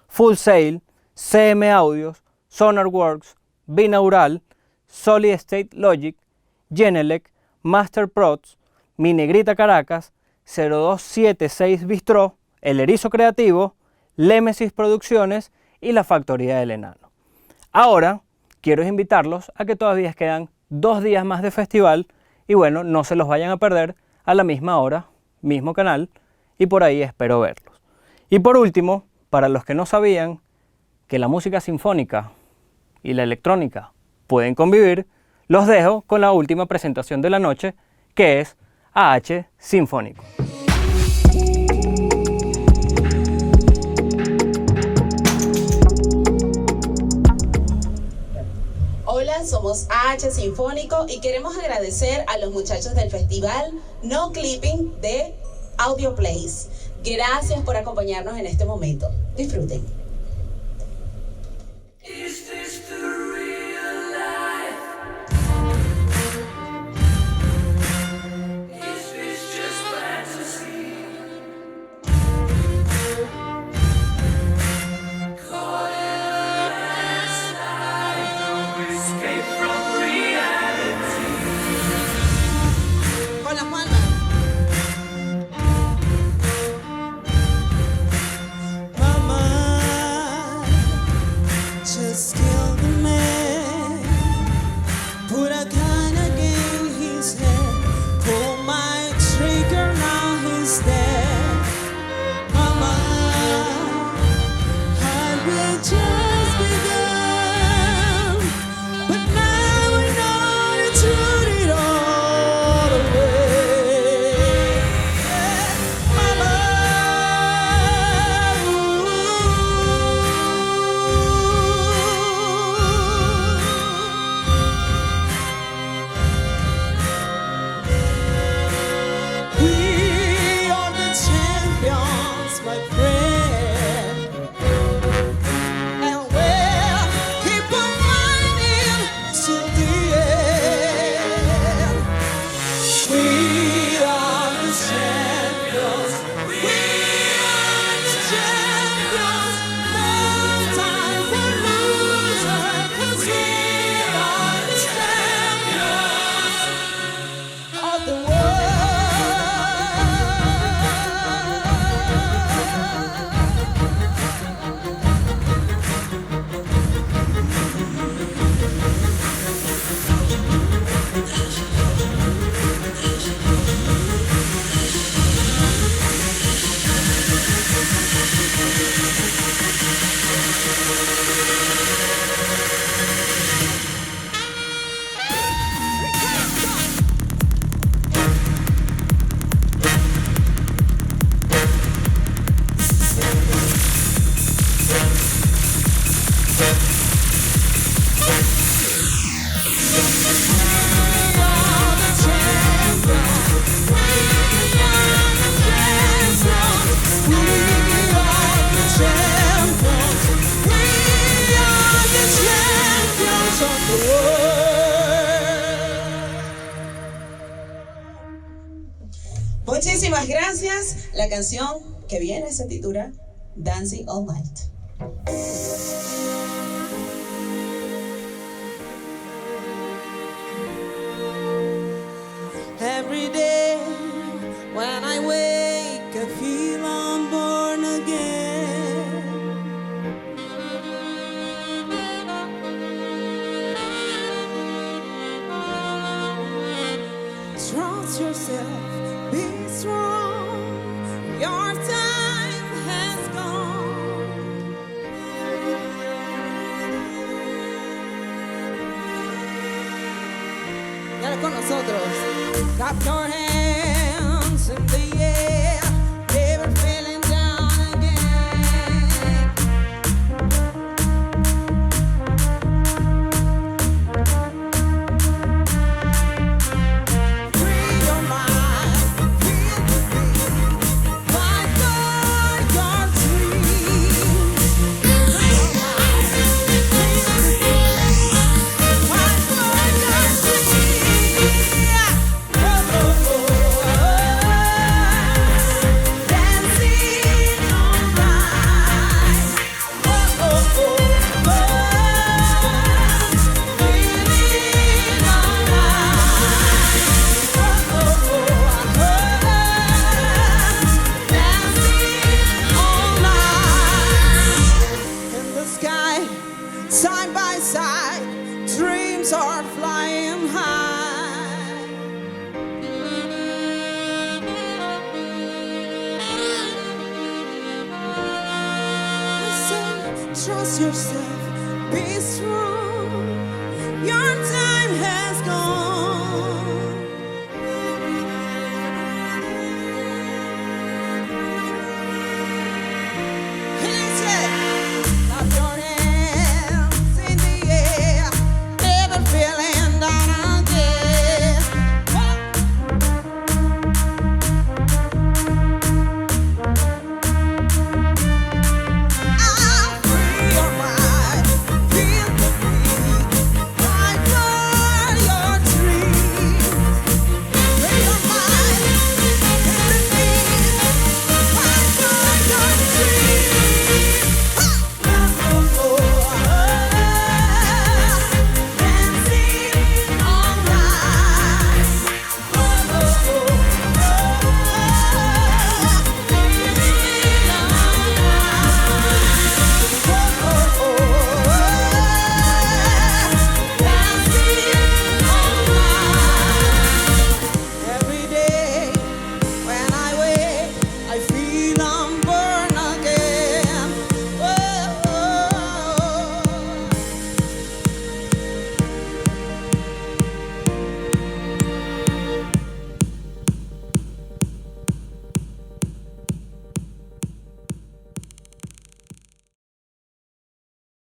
Speaker 1: Full Sail, CM Audios, SonarWorks, Binaural, Solid State Logic, Genelec, Master Prods, Mi Negrita Caracas, 0276 Bistro, El Erizo Creativo, Lémesis Producciones y La Factoría del Enano. Ahora quiero invitarlos a que todavía quedan 2 días más de festival y bueno, no se los vayan a perder a la misma hora, mismo canal y por ahí espero verlos. Y por último, para los que no sabían que la música sinfónica y la electrónica pueden convivir, los dejo con la última presentación de la noche, que es AH Sinfónico.
Speaker 23: Hola, somos AH Sinfónico y queremos agradecer a los muchachos del festival No Clipping de AudioPlace. Gracias por acompañarnos en este momento. Disfruten.
Speaker 20: Mamá,
Speaker 23: Muchísimas gracias. La canción que viene se titula Dancing All Night.
Speaker 20: Every day when I wake, I feel I'm born again. Trust yourself, be strong. Your time has gone. Y ahora con nosotros. Clap your hands in the air, never feeling down again. Free your mind, feel the beat, fight for your dreams. Free your mind, feel the beat, fight for your dreams. Side by side, dreams are flying high. I say, trust yourself, be strong. You're